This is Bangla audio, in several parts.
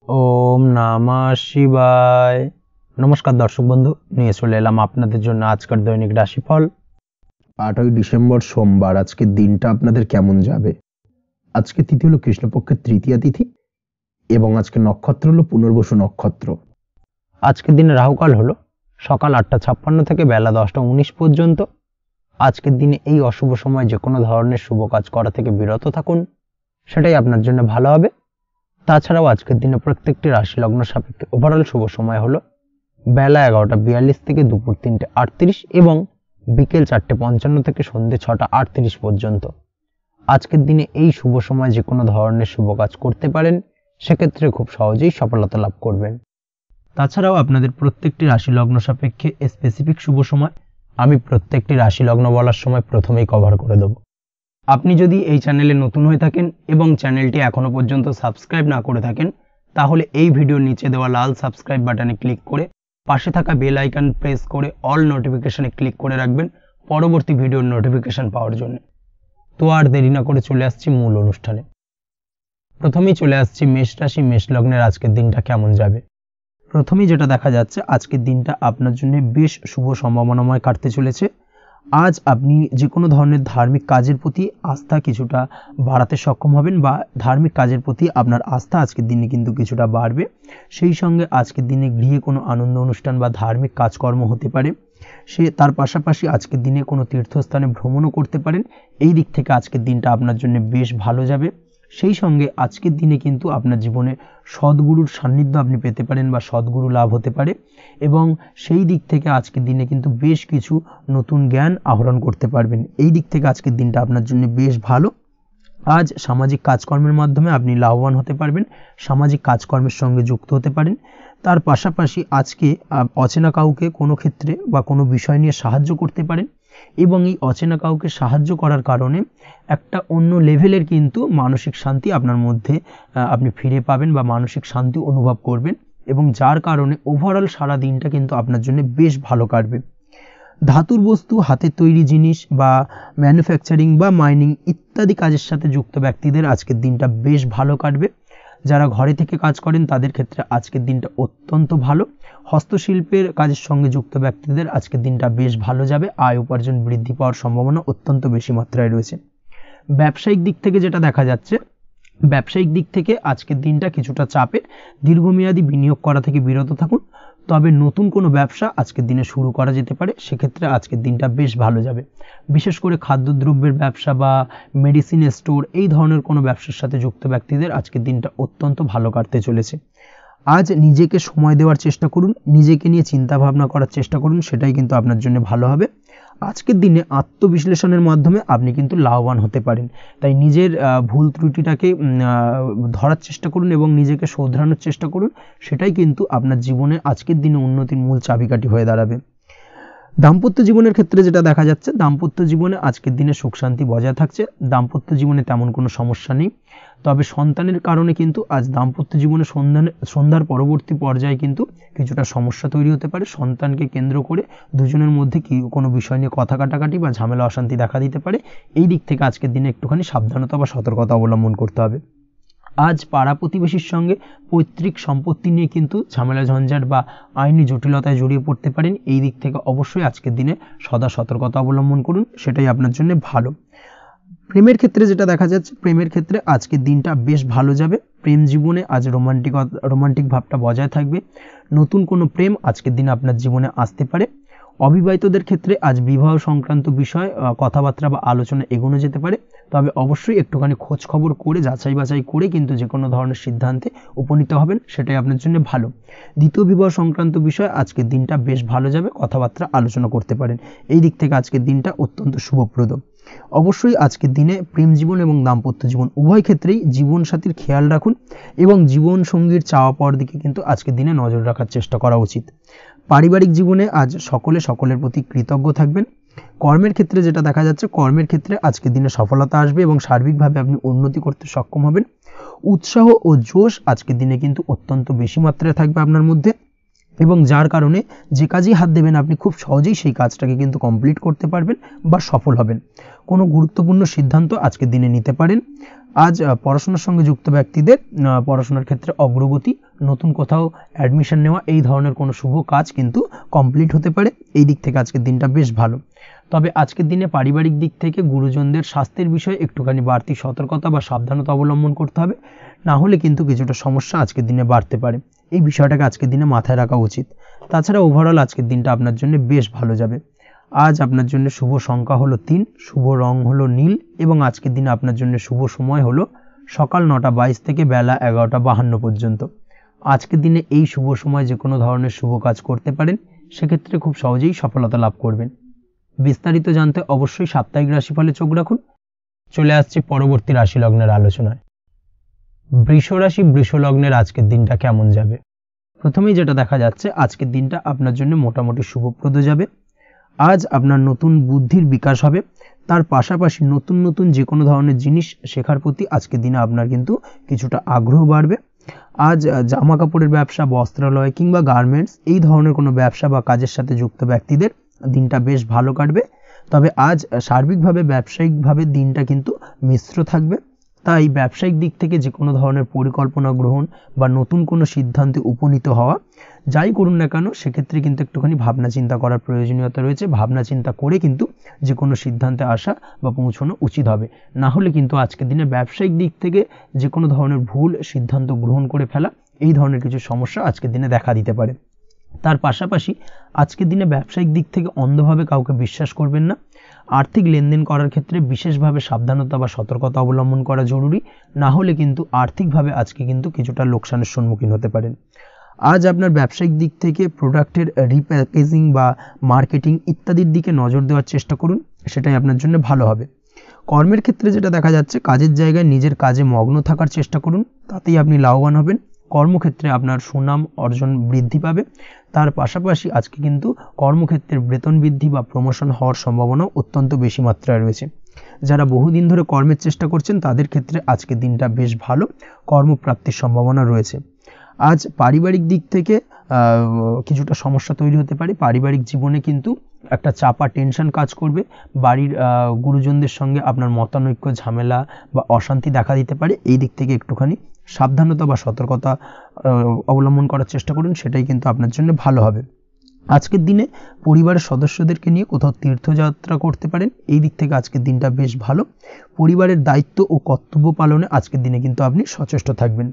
ওম নমঃ শিবায়। নমস্কার দর্শক বন্ধু, নিয়ে চলে এলাম আপনাদের জন্য আজকের দৈনিক রাশিফল। 8ই ডিসেম্বর সোমবার। আজকের দিনটা আপনাদের কেমন যাবে? আজকে তিথি হলো কৃষ্ণপক্ষের তৃতীয়া তিথি এবং আজকে নক্ষত্র হলো পুনর্বসু নক্ষত্র। আজকের দিনে রাহুকাল হলো সকাল 8:56 থেকে বেলা 10:19 পর্যন্ত। আজকের দিনে এই অশুভ সময় যে কোনো ধরনের শুভ কাজ করা থেকে বিরত থাকুন, সেটাই আপনার জন্য ভালো হবে। তাছাড়াও আজকের দিনে প্রত্যেকটি রাশি লগ্ন সাপেক্ষে ওভারঅল শুভ সময় হলো বেলা 11:42 থেকে দুপুর 3:38 এবং বিকেল 4:55 থেকে সন্ধ্যে 6:38 পর্যন্ত। আজকের দিনে এই শুভ সময় যে কোনো ধরনের শুভ কাজ করতে পারেন, সেক্ষেত্রে খুব সহজেই সফলতা লাভ করবেন। তাছাড়াও আপনাদের প্রত্যেকটি রাশি লগ্ন সাপেক্ষে স্পেসিফিক শুভ সময় আমি প্রত্যেকটি রাশি লগ্ন বলার সময় প্রথমেই কভার করে দেব। আপনি যদি এই চ্যানেলে নতুন হয়ে থাকেন এবং চ্যানেলটি এখনো পর্যন্ত সাবস্ক্রাইব না করে থাকেন, তাহলে এই ভিডিওর নিচে দেওয়া লাল সাবস্ক্রাইব বাটনে ক্লিক করে পাশে থাকা বেল আইকন প্রেস করে অল নোটিফিকেশনে ক্লিক করে রাখবেন পরবর্তী ভিডিওর নোটিফিকেশন পাওয়ার জন্য। তো আর দেরি না করে চলে আসছি মূল অনুষ্ঠানে। প্রথমেই চলে আসছি মেষ রাশি, মেষ লগ্নের আজকের দিনটা কেমন যাবে। প্রথমেই যেটা দেখা যাচ্ছে, আজকের দিনটা আপনার জন্য বেশ শুভ সম্ভাবনাময় কাটতে চলেছে। আজ আপনি যে কোনো ধরনের ধার্মিক কাজের প্রতি আস্থা কিছুটা বাড়াতে সক্ষম হবেন, বা ধার্মিক কাজের প্রতি আপনার আস্থা আজকের দিনে কিন্তু কিছুটা বাড়বে। সেই সঙ্গে আজকের দিনে গৃহে কোনো আনন্দ অনুষ্ঠান বা ধার্মিক কাজকর্ম হতে পারে। তার পাশাপাশি আজকের দিনে কোনো তীর্থস্থানে ভ্রমণও করতে পারেন। এই দিক থেকে আজকের দিনটা আপনার জন্য বেশ ভালো যাবে। সেই সঙ্গে আজকের দিনে কিন্তু আপনার জীবনে সদ্গুরুর সান্নিধ্য আপনি পেতে পারেন বা সদ্গুরু লাভ হতে পারে, এবং সেই দিক থেকে আজকের দিনে কিন্তু বেশ কিছু নতুন জ্ঞান আহরণ করতে পারবেন। এই দিক থেকে আজকের দিনটা আপনার জন্য বেশ ভালো। আজ সামাজিক কাজকর্মের মাধ্যমে আপনি লাভবান হতে পারবেন, সামাজিক কাজকর্মের সঙ্গে যুক্ত হতে পারেন। তার পাশাপাশি আজকে অচেনা কাউকে কোনো ক্ষেত্রে বা কোনো বিষয় নিয়ে সাহায্য করতে পারেন, এবং এই অচেনা কাউকে সাহায্য করার কারণে একটা অন্য লেভেলের কিন্তু মানসিক শান্তি আপনার মধ্যে আপনি ফিরে পাবেন বা মানসিক শান্তি অনুভব করবেন, এবং যার কারণে ওভারঅল সারা দিনটা কিন্তু আপনার জন্য বেশ ভালো কাটবে। ধাতুর বস্তু, হাতের তৈরি জিনিস বা ম্যানুফ্যাকচারিং বা মাইনিং ইত্যাদি কাজের সাথে যুক্ত ব্যক্তিদের আজকের দিনটা বেশ ভালো কাটবে। যারা ঘরে থেকে কাজ করেন তাদের ক্ষেত্রে আজকের দিনটা অত্যন্ত ভালো। হস্তশিল্পের কাজের সঙ্গে যুক্ত ব্যক্তিদের আজকের দিনটা বেশ ভালো যাবে। আয় উপার্জন বৃদ্ধি পাওয়ার সম্ভাবনা অত্যন্ত বেশি মাত্রায় রয়েছে। ব্যবসায়িক দিক থেকে যেটা দেখা যাচ্ছে, ব্যবসায়িক দিক থেকে আজকের দিনটা কিছুটা চাপের। দীর্ঘমেয়াদী বিনিয়োগ করা থেকে বিরত থাকুন, তবে নতুন কোনো ব্যবসা আজকের দিনে শুরু করা যেতে পারে, সেক্ষেত্রে আজকের দিনটা বেশ ভালো যাবে। বিশেষ করে খাদ্যদ্রব্যের ব্যবসা বা মেডিসিন স্টোর এই ধরনের কোনো ব্যবসার সাথে যুক্ত ব্যক্তিদের আজকের দিনটা অত্যন্ত ভালো কাটতে চলেছে। আজ নিজেকে সময় দেওয়ার চেষ্টা করুন, নিজেকে নিয়ে চিন্তা ভাবনা করার চেষ্টা করুন, সেটাই কিন্তু আপনার জন্য ভালো হবে। আজকের দিনে আত্মবিশ্লেষণের মাধ্যমে আপনি কিন্তু লাভবান হতে পারেন, তাই নিজের ভুল ত্রুটিটাকে ধরার চেষ্টা করুন এবং নিজেকে শোধরানোর চেষ্টা করুন, সেটাই কিন্তু আপনার জীবনে আজকের দিনে উন্নতির মূল চাবিকাঠি হয়ে দাঁড়াবে। দাম্পত্য জীবনের ক্ষেত্রে যেটা দেখা যাচ্ছে, দাম্পত্য জীবনে আজকের দিনে সুখ শান্তি বজায় থাকছে। দাম্পত্য জীবনে তেমন কোনো সমস্যা নেই, তবে সন্তানের কারণে কিন্তু আজ দাম্পত্য জীবনে সন্ধ্যার পরবর্তী পর্যায়ে কিন্তু কিছুটা সমস্যা তৈরি হতে পারে। সন্তানকে কেন্দ্র করে দুজনের মধ্যে কোনো বিষয় নিয়ে কথা কাটাকাটি বা ঝামেলা অশান্তি দেখা দিতে পারে। এই দিক থেকে আজকের দিনে একটুখানি সাবধানতা বা সতর্কতা অবলম্বন করতে হবে। আজ পাড়া প্রতিবেশীর সঙ্গে পৈতৃক সম্পত্তি নিয়ে কিন্তু ঝামেলা ঝঞ্ঝাট বা আইনি জটিলতায় জড়িয়ে পড়তে পারেন। এই দিক থেকে অবশ্যই আজকের দিনে সদা সতর্কতা অবলম্বন করুন, সেটাই আপনার জন্য ভালো। প্রেমের ক্ষেত্রে যেটা দেখা যাচ্ছে, প্রেমের ক্ষেত্রে আজকের দিনটা বেশ ভালো যাবে। প্রেম জীবনে আজ রোমান্টিক ভাবটা বজায় থাকবে। নতুন কোনো প্রেম আজকের দিনে আপনার জীবনে আসতে পারে। অবিবাহিতদের ক্ষেত্রে আজ বিবাহ সংক্রান্ত বিষয় কথাবার্তা বা আলোচনা এগোনো যেতে পারে, তবে অবশ্যই একটুখানি খোঁজ খবর করে যাচাই বাছাই করে কিন্তু যে কোনো ধরনের সিদ্ধান্তে উপনীত হবেন, সেটাই আপনার জন্য ভালো। দ্বিতীয় বিবাহ সংক্রান্ত বিষয় আজকের দিনটা বেশ ভালো যাবে, কথাবার্তা আলোচনা করতে পারেন। এই দিক থেকে আজকের দিনটা অত্যন্ত শুভপ্রদ। অবশ্যই আজকের দিনে প্রেম জীবন এবং দাম্পত্য জীবন উভয় ক্ষেত্রেই জীবনসাথীর খেয়াল রাখুন, এবং জীবন সঙ্গীর চাওয়া পাওয়ার দিকে কিন্তু আজকের দিনে নজর রাখার চেষ্টা করা উচিত। পারিবারিক জীবনে আজ সকলের প্রতি কৃতজ্ঞ থাকবেন। কর্মের ক্ষেত্রে যেটা দেখা যাচ্ছে, কর্মের ক্ষেত্রে আজকের দিনে সফলতা আসবে এবং সার্বিকভাবে আপনি উন্নতি করতে সক্ষম হবেন। উৎসাহ ও জোশ আজকের দিনে কিন্তু অত্যন্ত বেশি মাত্রায় থাকবে আপনার মধ্যে, এবং যার কারণে যে কাজেই হাত দেবেন আপনি খুব সহজেই সেই কাজটাকে কিন্তু কমপ্লিট করতে পারবেন বা সফল হবেন। কোনো গুরুত্বপূর্ণ সিদ্ধান্ত আজকের দিনে নিতে পারেন। আজ পড়াশোনার সঙ্গে যুক্ত ব্যক্তিদের পড়াশোনার ক্ষেত্রে অগ্রগতি, নতুন কোথাও অ্যাডমিশন নেওয়া, এই ধরনের কোনো শুভ কাজ কিন্তু কমপ্লিট হতে পারে। এই দিক থেকে আজকের দিনটা বেশ ভালো। তবে আজকের দিনে পারিবারিক দিক থেকে গুরুজনদের স্বাস্থ্যের বিষয়ে একটুখানি বাড়তি সতর্কতা বা সাবধানতা অবলম্বন করতে হবে, না হলে কিন্তু কিছুটা সমস্যা আজকের দিনে বাড়তে পারে। এই বিষয়টাকে আজকের দিনে মাথায় রাখা উচিত। তাছাড়া ওভারঅল আজকের দিনটা আপনার জন্য বেশ ভালো যাবে। আজ আপনার জন্য শুভ সংখ্যা হলো 3, শুভ রং হলো নীল এবং আজকের দিনে আপনার জন্য শুভ সময় হলো সকাল 9:22 থেকে বেলা 11:52 পর্যন্ত। আজকের দিনে এই শুভ সময় যে কোনো ধরনের শুভ কাজ করতে পারেন, সেক্ষেত্রে খুব সহজেই সফলতা লাভ করবেন। বিস্তারিত জানতে অবশ্যই সাপ্তাহিক রাশিফলে চোখ রাখুন। চলে আসছে পরবর্তী রাশি লগ্নের আলোচনায়। বৃষ রাশি, বৃষ লগ্নের আজকের দিনটা কেমন যাবে? প্রথমেই যেটা দেখা যাচ্ছে, আজকের দিনটা আপনার জন্য মোটামুটি শুভপ্রদ যাবে। আজ আপনার নতুন বুদ্ধির বিকাশ হবে, তার পাশাপাশি নতুন নতুন যে কোনো ধরনের জিনিস শেখার প্রতি আজকের দিনে আপনার কিন্তু কিছুটা আগ্রহ বাড়বে। আজ জামা কাপড়ের ব্যবসা, বস্ত্রালয় কিংবা গার্মেন্টস এই ধরনের কোনো ব্যবসা বা কাজের সাথে যুক্ত ব্যক্তিদের দিনটা বেশ ভালো কাটবে। তবে আজ সার্বিকভাবে ব্যবসায়িকভাবে দিনটা কিন্তু মিশ্র থাকবে, তাই ব্যবসায়িক দিক থেকে যে কোনো ধরনের পরিকল্পনা গ্রহণ বা নতুন কোনো সিদ্ধান্তে উপনীত হওয়া, যাই করুন না কেন সেক্ষেত্রে কিন্তু একটুখানি ভাবনা চিন্তা করার প্রয়োজনীয়তা রয়েছে। ভাবনা চিন্তা করে কিন্তু যে কোনো সিদ্ধান্তে আসা বা পৌঁছানো উচিত হবে, না হলে কিন্তু আজকের দিনে ব্যবসায়িক দিক থেকে যে কোনো ধরনের ভুল সিদ্ধান্ত গ্রহণ করে ফেলা, এই ধরনের কিছু সমস্যা আজকের দিনে দেখা দিতে পারে। তার পাশাপাশি আজকের দিনে ব্যবসায়িক দিক থেকে অন্ধভাবে কাউকে বিশ্বাস করবেন না। আর্থিক লেনদেন করার ক্ষেত্রে বিশেষভাবে সাবধানতা বা সতর্কতা অবলম্বন করা জরুরি, না হলে কিন্তু আর্থিকভাবে আজকে কিন্তু কিছুটা লোকসানের সম্মুখীন হতে পারেন। আজ আপনার ব্যবসায়িক দিক থেকে প্রোডাক্টের রিপ্যাকেজিং বা মার্কেটিং ইত্যাদির দিকে নজর দেওয়ার চেষ্টা করুন, সেটাই আপনার জন্য ভালো হবে। কর্মের ক্ষেত্রে যেটা দেখা যাচ্ছে, কাজের জায়গায় নিজের কাজে মগ্ন থাকার চেষ্টা করুন, তাতেই আপনি লাভবান হবেন। কর্মক্ষেত্রে আপনার সুনাম অর্জন বৃদ্ধি পাবে। তার পাশাপাশি আজকে কিন্তু কর্মক্ষেত্রের বেতন বৃদ্ধি বা প্রমোশন হওয়ার সম্ভাবনাও অত্যন্ত বেশি মাত্রায় রয়েছে। যারা বহুদিন ধরে কর্মের চেষ্টা করছেন তাদের ক্ষেত্রে আজকের দিনটা বেশ ভালো, কর্মপ্রাপ্তির সম্ভাবনা রয়েছে। আজ পারিবারিক দিক থেকে কিছুটা সমস্যা তৈরি হতে পারে। পারিবারিক জীবনে কিন্তু একটা চাপা টেনশন কাজ করবে। বাড়ির গুরুজনদের সঙ্গে আপনার মতানৈক্য, ঝামেলা বা অশান্তি দেখা দিতে পারে। এই দিক থেকে একটুখানি সাবধানতা বা সতর্কতা অবলম্বন করার চেষ্টা করুন, সেটাই কিন্তু আপনার জন্য ভালো হবে। আজকের দিনে পরিবারের সদস্যদেরকে নিয়ে কোথাও তীর্থযাত্রা করতে পারেন, এই দিক থেকে আজকের দিনটা বেশ ভালো। পরিবারের দায়িত্ব ও কর্তব্য পালনে আজকের দিনে কিন্তু আপনি সচেষ্ট থাকবেন।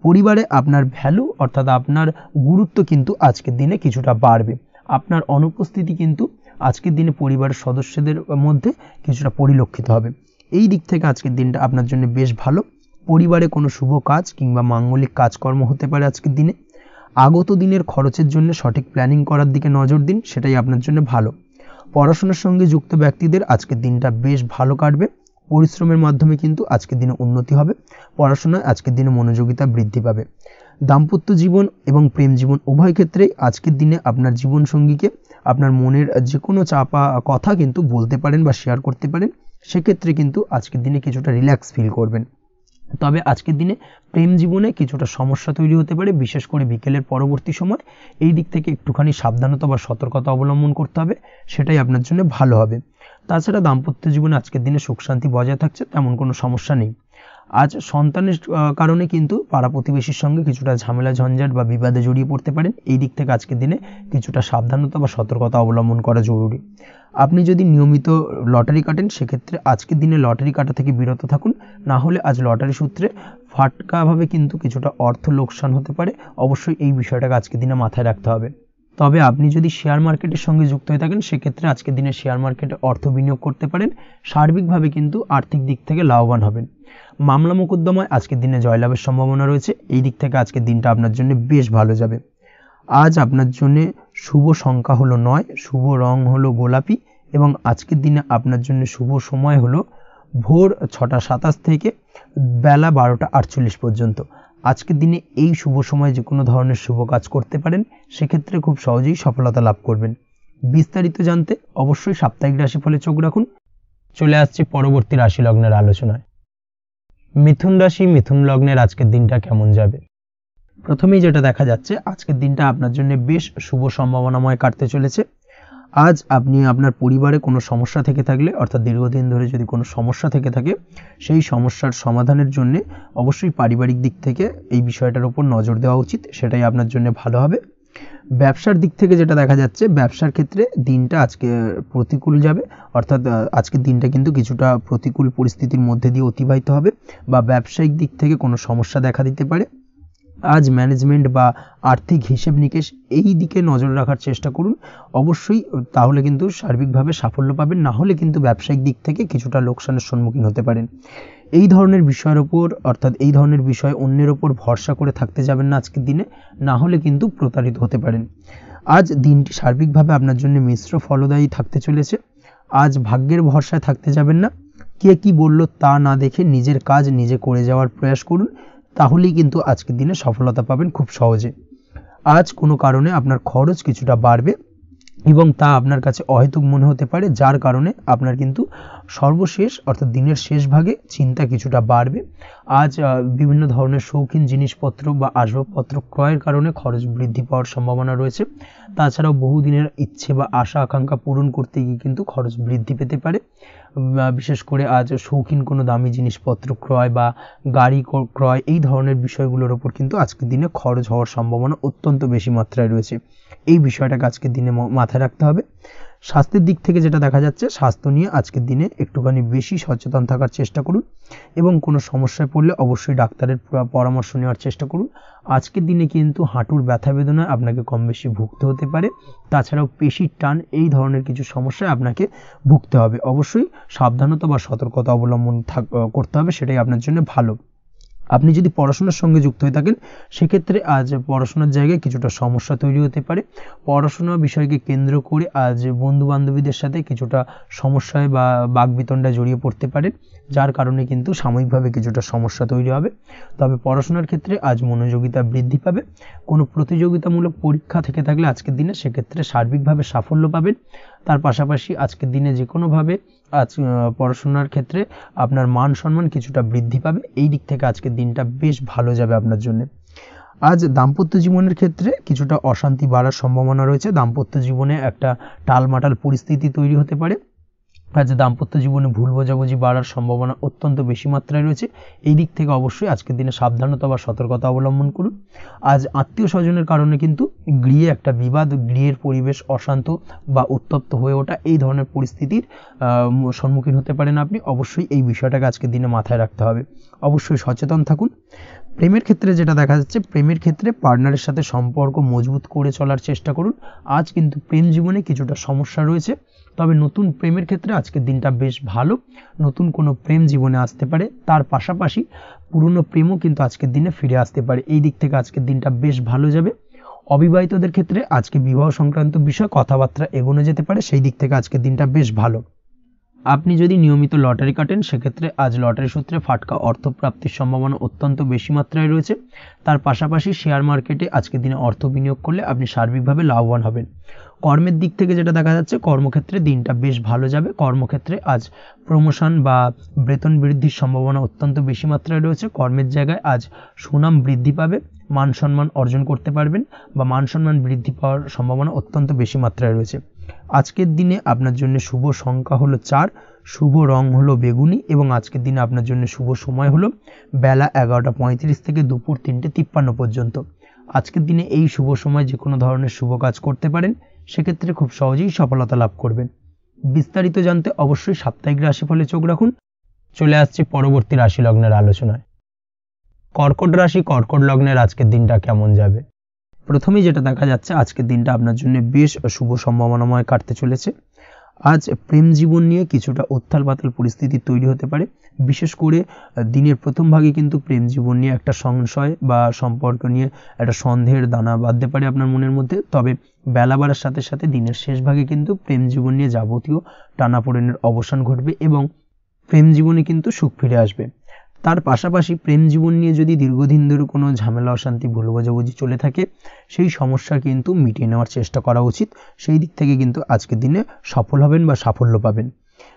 পরিবারে আপনার ভ্যালু অর্থাৎ আপনার গুরুত্ব কিন্তু আজকের দিনে কিছুটা বাড়বে। আপনার অনুপস্থিতি কিন্তু আজকের দিনে পরিবারের সদস্যদের মধ্যে কিছুটা পরিলক্ষিত হবে। এই দিক থেকে আজকের দিনটা আপনার জন্য বেশ ভালো। পরিবারে কোনো শুভ কাজ কিংবা মাঙ্গলিক কাজকর্ম হতে পারে আজকের দিনে। আগত দিনের খরচের জন্য সঠিক প্ল্যানিং করার দিকে নজর দিন, সেটাই আপনার জন্য ভালো। পড়াশোনার সঙ্গে যুক্ত ব্যক্তিদের আজকের দিনটা বেশ ভালো কাটবে। পরিশ্রমের মাধ্যমে কিন্তু আজকের দিনে উন্নতি হবে। পড়াশোনায় আজকের দিনে মনোযোগিতা বৃদ্ধি পাবে। দাম্পত্য জীবন এবং প্রেম জীবন উভয় ক্ষেত্রেই আজকের দিনে আপনার জীবনসঙ্গীকে আপনার মনের যে কোনো চাপা কথা কিন্তু বলতে পারেন বা শেয়ার করতে পারেন। সেক্ষেত্রে কিন্তু আজকের দিনে কিছুটা রিল্যাক্স ফিল করবেন। তবে আজকের দিনে প্রেম জীবনে কিছুটা সমস্যা তৈরি হতে পারে, বিশেষ করে বিকেলের পরবর্তী সময়। এই দিক থেকে একটুখানি সাবধানতা বা সতর্কতা অবলম্বন করতে হবে, সেটাই আপনার জন্য ভালো হবে। তাছাড়া দাম্পত্য জীবনে আজকের দিনে সুখ শান্তি বজায় থাকছে, তেমন কোনো সমস্যা নেই। আজ সন্তানের কারণে কিন্তু পাড়া প্রতিবেশীর সঙ্গে কিছুটা ঝামেলা ঝঞ্ঝাট বা বিবাদে জড়িয়ে পড়তে পারেন। এই দিক থেকে আজকের দিনে কিছুটা সাবধানতা বা সতর্কতা অবলম্বন করা জরুরি। আপনি যদি নিয়মিত লটারি কাটেন, সেক্ষেত্রে আজকের দিনে লটারি কাটা থেকে বিরত থাকুন, না হলে আজ লটারি সূত্রে ফাটকাভাবে কিন্তু কিছুটা অর্থ লোকসান হতে পারে। অবশ্যই এই বিষয়টাকে আজকের দিনে মাথায় রাখতে হবে। তবে আপনি যদি শেয়ার মার্কেটের সঙ্গে যুক্ত হয়ে থাকেন, সেক্ষেত্রে আজকের দিনে শেয়ার মার্কেটে অর্থ বিনিয়োগ করতে পারেন। সার্বিকভাবে কিন্তু আর্থিক দিক থেকে লাভবান হবেন। মামলা মোকদ্দমায় আজকের দিনে জয়লাভের সম্ভাবনা রয়েছে। এই দিক থেকে আজকের দিনটা আপনার জন্য বেশ ভালো যাবে। আজ আপনার জন্য শুভ সংখ্যা হলো 9, শুভ রং হলো গোলাপি এবং আজকের দিনে আপনার জন্য শুভ সময় হলো ভোর 6:27 থেকে বেলা 12:48 পর্যন্ত। আজকের দিনে এই শুভ সময় যে কোনো ধরনের শুভ কাজ করতে পারেন, সেক্ষেত্রে খুব সহজেই সফলতা লাভ করবেন। বিস্তারিত জানতে অবশ্যই সাপ্তাহিক রাশিফলে চোখ রাখুন। চলে আসছে পরবর্তী রাশি লগ্নের আলোচনায়। মিথুন রাশি, মিথুন লগ্নের আজকের দিনটা কেমন যাবে? প্রথমেই যেটা দেখা যাচ্ছে, আজকের দিনটা আপনার জন্য বেশ শুভ সম্ভাবনাময় কাটতে চলেছে। আজ আপনি আপনার পরিবারে কোনো সমস্যা থেকে থাকলে, অর্থাৎ দীর্ঘদিন ধরে যদি কোনো সমস্যা থেকে থাকে, সেই সমস্যার সমাধানের জন্য অবশ্যই পারিবারিক দিক থেকে এই বিষয়টার উপর নজর দেওয়া উচিত, সেটাই আপনার জন্য ভালো হবে। ব্যবসার দিক থেকে যেটা দেখা যাচ্ছে, ব্যবসার ক্ষেত্রে দিনটা আজকে প্রতিকূল যাবে, অর্থাৎ আজকের দিনটা কিন্তু কিছুটা প্রতিকূল পরিস্থিতির মধ্যে দিয়ে অতিবাহিত হবে, বা ব্যবসায়িক দিক থেকে কোনো সমস্যা দেখা দিতে পারে। আজ ম্যানেজমেন্ট বা আর্থিক হিসেব নিকেশ এই দিকে নজর রাখার চেষ্টা করুন অবশ্যই, তাহলে কিন্তু সার্বিকভাবে সাফল্য পাবেন, না হলে কিন্তু ব্যবসায়িক দিক থেকে কিছুটা লোকসানের সম্মুখীন হতে পারেন। এই ধরনের বিষয়ের ওপর, অর্থাৎ এই ধরনের বিষয় অন্যের ওপর ভরসা করে থাকতে যাবেন না আজকের দিনে, না হলে কিন্তু প্রতারিত হতে পারেন। আজ দিনটি সার্বিকভাবে আপনার জন্য মিশ্র ফলদায়ী থাকতে চলেছে। আজ ভাগ্যের ভরসায় থাকতে যাবেন না, কে কি বলল তা না দেখে নিজের কাজ নিজে করে যাওয়ার প্রয়াস করুন, তাহলেই কিন্তু আজকের দিনে সফলতা পাবেন খুব সহজে। আজ কোনো কারণে আপনার খরচ কিছুটা বাড়বে এবং তা আপনার কাছে অহেতুক মনে হতে পারে, যার কারণে আপনার কিন্তু সর্বশেষ অর্থাৎ দিনের শেষ ভাগে চিন্তা কিছুটা বাড়বে। আজ বিভিন্ন ধরনের শৌখিন জিনিসপত্র বা আসবাবপত্র ক্রয়ের কারণে খরচ বৃদ্ধি পাওয়ার সম্ভাবনা রয়েছে। তাছাড়াও বহুদিনের ইচ্ছে বা আশা আকাঙ্ক্ষা পূরণ করতে গিয়ে কিন্তু খরচ বৃদ্ধি পেতে পারে। বিশেষ করে আজ শৌখিন কোনো দামি জিনিসপত্র ক্রয় বা গাড়ি ক্রয় এই ধরনের বিষয়গুলোর ওপর কিন্তু আজকের দিনে খরচ হওয়ার সম্ভাবনা অত্যন্ত বেশি মাত্রায় রয়েছে। এই বিষয়টাকে আজকের দিনে মাথায় রাখতে হবে। স্বাস্থ্যের দিক থেকে যেটা দেখা যাচ্ছে, স্বাস্থ্য নিয়ে আজকের দিনে একটুখানি বেশি সচেতন থাকার চেষ্টা করুন এবং কোনো সমস্যায় পড়লে অবশ্যই ডাক্তারের পরামর্শ নেওয়ার চেষ্টা করুন। আজকের দিনে কিন্তু হাঁটুর ব্যথা বেদনায় আপনাকে কম বেশি ভুগতে হতে পারে, তাছাড়াও পেশির টান এই ধরনের কিছু সমস্যায় আপনাকে ভুগতে হবে। অবশ্যই সাবধানতা বা সতর্কতা অবলম্বন করতে হবে, সেটাই আপনার জন্য ভালো। আপনি যদি পড়াশোনার সঙ্গে যুক্ত হয়ে থাকেন, সেক্ষেত্রে আজ পড়াশোনার জায়গায় কিছুটা সমস্যা তৈরি হতে পারে। পড়াশোনা বিষয়কে কেন্দ্র করে আজ বন্ধু বান্ধবীদের সাথে কিছুটা সমস্যায় বা বাকবিতণ্ডায় জড়িয়ে পড়তে পারেন, যার কারণে কিন্তু সাময়িকভাবে কিছুটা সমস্যা তৈরি হবে। তবে পড়াশোনার ক্ষেত্রে আজ মনোযোগিতা বৃদ্ধি পাবে। কোনো প্রতিযোগিতামূলক পরীক্ষা থেকে থাকলে আজকের দিনে সেক্ষেত্রে সার্বিকভাবে সাফল্য পাবেন। তার পাশাপাশি আজকের দিনে যে কোনোভাবে আজ পড়াশোনার ক্ষেত্রে আপনার মান সম্মান কিছুটা বৃদ্ধি পাবে। এই দিক থেকে আজকের দিনটা বেশ ভালো যাবে আপনার জন্য। আজ দাম্পত্য জীবনের ক্ষেত্রে কিছুটা অশান্তি বাড়ার সম্ভাবনা রয়েছে। দাম্পত্য জীবনে একটা টালমাটাল পরিস্থিতি তৈরি হতে পারে। আজ দাম্পত্য জীবনে ভুল বোঝাবুঝি বাড়ার সম্ভাবনা অত্যন্ত বেশি মাত্রায় রয়েছে। এই দিক থেকে অবশ্যই আজকের দিনে সাবধানতা বা সতর্কতা অবলম্বন করুন। আজ আত্মীয় স্বজনের কারণে কিন্তু গৃহে একটা বিবাদ, গৃহের পরিবেশ অশান্ত বা উত্তপ্ত হয়ে ওঠা এই ধরনের পরিস্থিতির সম্মুখীন হতে পারেন আপনি। অবশ্যই এই বিষয়টাকে আজকের দিনে মাথায় রাখতে হবে। অবশ্যই সচেতন থাকুন। প্রেমের ক্ষেত্রে যেটা দেখা যাচ্ছে, প্রেমের ক্ষেত্রে পার্টনারের সাথে সম্পর্ক মজবুত করে চলার চেষ্টা করুন। আজ কিন্তু প্রেম জীবনে কিছুটা সমস্যা রয়েছে, তবে নতুন প্রেমের ক্ষেত্রে আজকের দিনটা বেশ ভালো। নতুন কোনো প্রেম জীবনে আসতে পারে, তার পাশাপাশি পুরনো প্রেমও কিন্তু আজকের দিনে ফিরে আসতে পারে। এই দিক থেকে আজকের দিনটা বেশ ভালো যাবে। অবিবাহিতদের ক্ষেত্রে আজকে বিবাহ সংক্রান্ত বিষয় কথাবার্তা এগোনো যেতে পারে, সেই দিক থেকে আজকের দিনটা বেশ ভালো। আপনি যদি নিয়মিত লটারি কাটেন, সেক্ষেত্রে আজ লটারি সূত্রে ফাটকা অর্থপ্রাপ্তির সম্ভাবনা অত্যন্ত বেশি মাত্রায় রয়েছে। তার পাশাপাশি শেয়ার মার্কেটে আজকের দিনে অর্থ বিনিয়োগ করলে আপনি সার্বিকভাবে লাভবান হবেন। কর্মের দিক থেকে যেটা দেখা যাচ্ছে, কর্মক্ষেত্রে দিনটা বেশ ভালো যাবে। কর্মক্ষেত্রে আজ প্রমোশন বা বেতন বৃদ্ধির সম্ভাবনা অত্যন্ত বেশি মাত্রায় রয়েছে। কর্মের জায়গায় আজ সুনাম বৃদ্ধি পাবে, মান সম্মান অর্জন করতে পারবেন বা মান সম্মান বৃদ্ধি পাওয়ার সম্ভাবনা অত্যন্ত বেশি মাত্রায় রয়েছে। আজকের দিনে আপনার জন্য শুভ সংখ্যা হলো 4, শুভ রং হলো বেগুনি এবং আজকের দিনে আপনার জন্য শুভ সময় হলো বেলা 11:35 থেকে দুপুর 3:53 পর্যন্ত। আজকের দিনে এই শুভ সময় যে কোনো ধরনের শুভ কাজ করতে পারেন, সেক্ষেত্রে খুব সহজেই সফলতা লাভ করবেন। বিস্তারিত জানতে অবশ্যই সাপ্তাহিক রাশিফলে চোখ রাখুন। চলে আসছে পরবর্তী রাশি লগ্নের আলোচনায়। কর্কট রাশি, কর্কট লগ্নের আজকের দিনটা কেমন যাবে? প্রথমেই যেটা দেখা যাচ্ছে, আজকের দিনটা আপনার জন্য বেশ শুভ সম্ভাবনাময় কাটতে চলেছে। আজ প্রেম জীবন নিয়ে কিছুটা উত্থাল পাতাল পরিস্থিতি তৈরি হতে পারে। বিশেষ করে দিনের প্রথম ভাগে কিন্তু প্রেম জীবন নিয়ে একটা সংশয় বা সম্পর্ক নিয়ে একটা সন্দেহের দানা বাঁধতে পারে আপনার মনের মধ্যে। তবে বেলা বাড়ার সাথে সাথে দিনের শেষ ভাগে কিন্তু প্রেম জীবন নিয়ে যাবতীয় টানাপোড়েনের অবসান ঘটবে এবং প্রেম জীবনে কিন্তু সুখ ফিরে আসবে। তার পাশাপাশি প্রেম জীবন নিয়ে যদি দীর্ঘদিন ধরে কোনো ঝামেলা অশান্তি ভুল বোঝাবুঝি চলে থাকে, সেই সমস্যা কিন্তু মিটিয়ে নেওয়ার চেষ্টা করা উচিত। সেই দিক থেকে কিন্তু আজকের দিনে সফল হবেন বা সাফল্য পাবেন।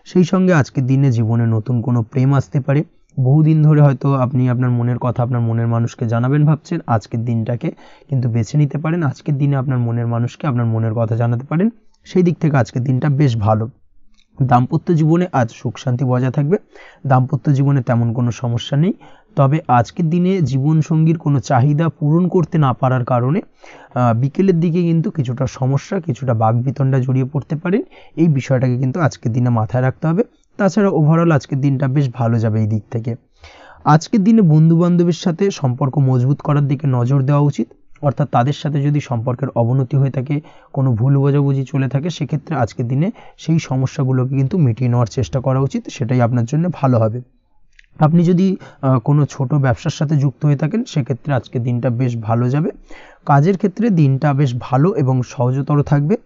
সেই সঙ্গে আজকের দিনে জীবনে নতুন কোনো প্রেম আসতে পারে। বহুদিন ধরে হয়তো আপনি আপনার মনের কথা আপনার মনের মানুষকে জানাবেন ভাবছেন, আজকের দিনটাকে কিন্তু বেছে নিতে পারেন। আজকের দিনে আপনার মনের মানুষকে আপনার মনের কথা জানাতে পারেন। সেই দিক থেকে আজকের দিনটা বেশ ভালো। দাম্পত্য জীবনে আজ সুখ শান্তি বজায় থাকবে, দাম্পত্য জীবনে তেমন কোনো সমস্যা নেই। তবে আজকের দিনে জীবনসঙ্গীর কোনো চাহিদা পূরণ করতে না পারার কারণে বিকেলের দিকে কিন্তু কিছুটা সমস্যা, কিছুটা বাকবিতণ্ডা জড়িয়ে পড়তে পারেন। এই বিষয়টাকে কিন্তু আজকের দিনে মাথায় রাখতে হবে। তাছাড়া ওভারঅল আজকের দিনটা বেশ ভালো যাবে এই দিক থেকে। আজকের দিনে বন্ধু বান্ধবের সাথে সম্পর্ক মজবুত করার দিকে নজর দেওয়া উচিত, অর্থাৎ তাদের সাথে যদি সম্পর্কের অবনতি হয়ে থাকে, কোনো ভুল বোঝাবুঝি চলে থাকে, সেক্ষেত্রে আজকের দিনে সেই সমস্যাগুলোকে কিন্তু মিটিয়ে নেওয়ার চেষ্টা করা উচিত, সেটাই আপনার জন্য ভালো হবে। আপনি যদি কোনো ছোট ব্যবসার সাথে যুক্ত হয়ে থাকেন, সেক্ষেত্রে আজকের দিনটা বেশ ভালো যাবে। কাজের ক্ষেত্রে দিনটা বেশ ভালো এবং সহজতর থাকবে।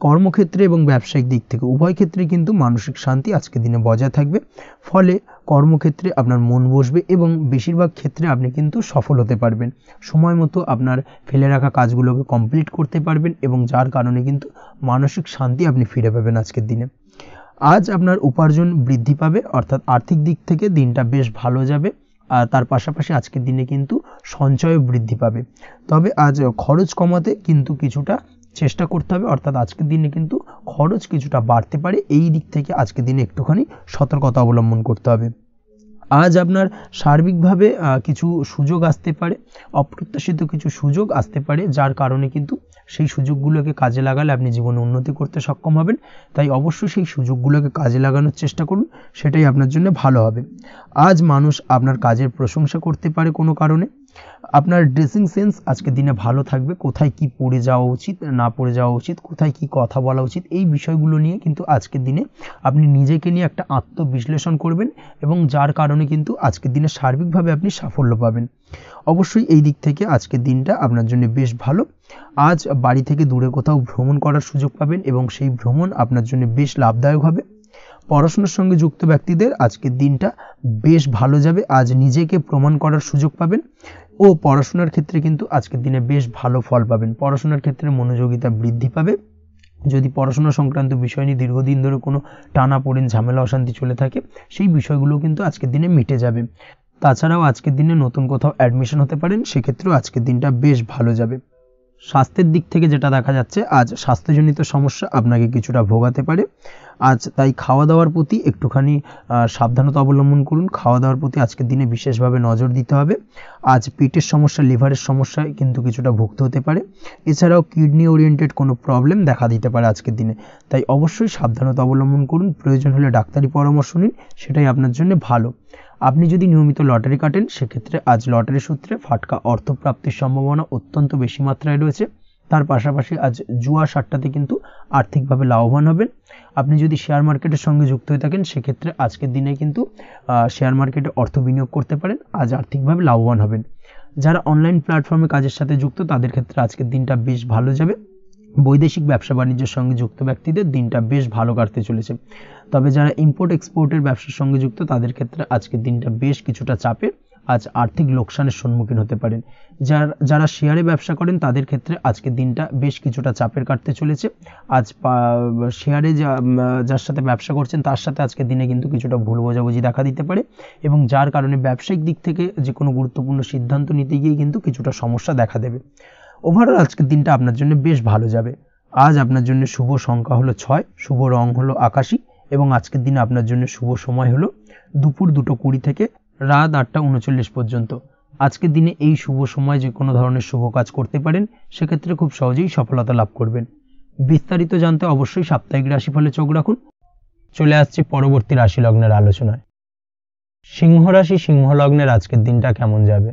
কর্মক্ষেত্রে এবং ব্যবসায়িক দিক থেকে উভয় ক্ষেত্রে কিন্তু মানসিক শান্তি আজকের দিনে বজায় থাকবে। ফলে কর্মক্ষেত্রে আপনার মন বসবে এবং বেশিরভাগ ক্ষেত্রে আপনি কিন্তু সফল হতে পারবেন। সময় মতো আপনার ফেলে রাখা কাজগুলোকে কমপ্লিট করতে পারবেন এবং যার কারণে কিন্তু মানসিক শান্তি আপনি ফিরে পাবেন আজকের দিনে। আজ আপনার উপার্জন বৃদ্ধি পাবে, অর্থাৎ আর্থিক দিক থেকে দিনটা বেশ ভালো যাবে। আর তার পাশাপাশি আজকের দিনে কিন্তু সঞ্চয় বৃদ্ধি পাবে। তবে আজ খরচ কমাতে কিন্তু কিছুটা চেষ্টা করতে হবে, অর্থাৎ আজকের দিনে কিন্তু খরচ কিছুটা বাড়তে পারে। এই দিক থেকে আজকের দিনে একটুখানি সতর্কতা অবলম্বন করতে হবে। আজ আপনার সার্বিকভাবে কিছু সুযোগ আসতে পারে, অপ্রত্যাশিত কিছু সুযোগ আসতে পারে, যার কারণে কিন্তু সেই সুযোগগুলোকে কাজে লাগালে আপনি জীবনে উন্নতি করতে সক্ষম হবেন। তাই অবশ্যই সেই সুযোগগুলোকে কাজে লাগানোর চেষ্টা করুন, সেটাই আপনার জন্য ভালো হবে। আজ মানুষ আপনার কাজের প্রশংসা করতে পারে কোনো কারণে। আপনার ড্রেসিং সেন্স আজকের দিনে ভালো থাকবে, কোথায় কি পরে যাওয়া উচিত না পরে যাওয়া উচিত, কোথায় কি কথা বলা উচিত, এই বিষয়গুলো নিয়ে কিন্তু আজকের দিনে আপনি নিজেকে নিয়ে একটা আত্মবিশ্লেষণ করবেন এবং যার কারণে কিন্তু আজকের দিনে সার্বিকভাবে আপনি সাফল্য পাবেন। অবশ্যই এই দিক থেকে আজকের দিনটা আপনার জন্য বেশ ভালো। আজ বাড়ি থেকে দূরে কোথাও ভ্রমণ করার সুযোগ পাবেন এবং সেই ভ্রমণ আপনার জন্য বেশ লাভদায়ক হবে। পড়াশোনার সঙ্গে যুক্ত ব্যক্তিদের আজকের দিনটা বেশ ভালো যাবে। আজ নিজেকে প্রমাণ করার সুযোগ পাবেন ও পড়াশোনার ক্ষেত্রে কিন্তু আজকের দিনে বেশ ভালো ফল পাবেন। পড়াশোনার ক্ষেত্রে মনোযোগিতা বৃদ্ধি পাবে। যদি পড়াশোনা সংক্রান্ত বিষয় নিয়ে দীর্ঘদিন ধরে কোনো টানাপোড়েন, ঝামেলা, অশান্তি চলে থাকে, সেই বিষয়গুলো কিন্তু আজকের দিনে মিটে যাবে। তাছাড়াও আজকের দিনে নতুন কোথাও অ্যাডমিশন হতে পারেন, সেক্ষেত্রেও আজকের দিনটা বেশ ভালো যাবে। স্বাস্থ্যের দিক থেকে যেটা দেখা যাচ্ছে, আজ স্বাস্থ্যজনিত সমস্যা আপনাকে কিছুটা ভোগাতে পারে। আজ তাই খাওয়া দাওয়ার প্রতি একটুখানি সাবধানতা অবলম্বন করুন। খাওয়া দাওয়ার প্রতি আজকের দিনে বিশেষভাবে নজর দিতে হবে। আজ পেটের সমস্যা, লিভারের সমস্যায় কিন্তু কিছুটা ভুগতে হতে পারে। এছাড়াও কিডনি ওরিয়েন্টেড কোনো প্রবলেম দেখা দিতে পারে আজকের দিনে। তাই অবশ্যই সাবধানতা অবলম্বন করুন। প্রয়োজন হলে ডাক্তারি পরামর্শ নিন, সেটাই আপনার জন্য ভালো। আপনি যদি নিয়মিত লটারি কাটেন, সেক্ষেত্রে আজ লটারি সূত্রে ফাটকা অর্থপ্রাপ্তির সম্ভাবনা অত্যন্ত বেশি মাত্রায় রয়েছে। তার পাশাপাশি আজ জুয়া সাট্টাতে কিন্তু আর্থিকভাবে লাভবান হবেন। আপনি যদি শেয়ার মার্কেটের সঙ্গে যুক্ত হয়ে থাকেন, সেক্ষেত্রে আজকের দিনে কিন্তু শেয়ার মার্কেটে অর্থ বিনিয়োগ করতে পারেন, আজ আর্থিকভাবে লাভবান হবেন। যারা অনলাইন প্ল্যাটফর্মে কাজের সাথে যুক্ত, তাদের ক্ষেত্রে আজকের দিনটা বেশ ভালো যাবে। বৈদেশিক ব্যবসা বাণিজ্যের সঙ্গে যুক্ত ব্যক্তিদের দিনটা বেশ ভালো কাটতে চলেছে। তবে যারা ইম্পোর্ট এক্সপোর্টের ব্যবসার সঙ্গে যুক্ত, তাদের ক্ষেত্রে আজকের দিনটা বেশ কিছুটা চাপের। আজ আর্থিক লোকসানের সম্মুখীন হতে পারেন। যারা শেয়ারে ব্যবসা করেন, তাদের ক্ষেত্রে আজকের দিনটা বেশ কিছুটা চাপের কাটতে চলেছে। আজ শেয়ারে যার সাথে ব্যবসা করছেন, তার সাথে আজকের দিনে কিন্তু কিছুটা ভুল বোঝাবুঝি দেখা দিতে পারে এবং যার কারণে ব্যবসায়িক দিক থেকে যে কোনো গুরুত্বপূর্ণ সিদ্ধান্ত নিতে গিয়ে কিন্তু কিছুটা সমস্যা দেখা দেবে। ওভারঅল আজকের দিনটা আপনার জন্য বেশ ভালো যাবে। আজ আপনার জন্য শুভ সংখ্যা হলো 6, শুভ রং হলো আকাশী এবং আজকের দিনে আপনার জন্য শুভ সময় হলো দুপুর 2:20 থেকে রাত 8:39 পর্যন্ত। আজকের দিনে এই শুভ সময় যে কোনো ধরনের শুভ কাজ করতে পারেন, সেক্ষেত্রে খুব সহজেই সফলতা লাভ করবেন। বিস্তারিত জানতে অবশ্যই সাপ্তাহিক রাশিফলে চোখ রাখুন। চলে আসছে পরবর্তী রাশি লগ্নের আলোচনায়। সিংহ রাশি, সিংহ লগ্নের আজকের দিনটা কেমন যাবে?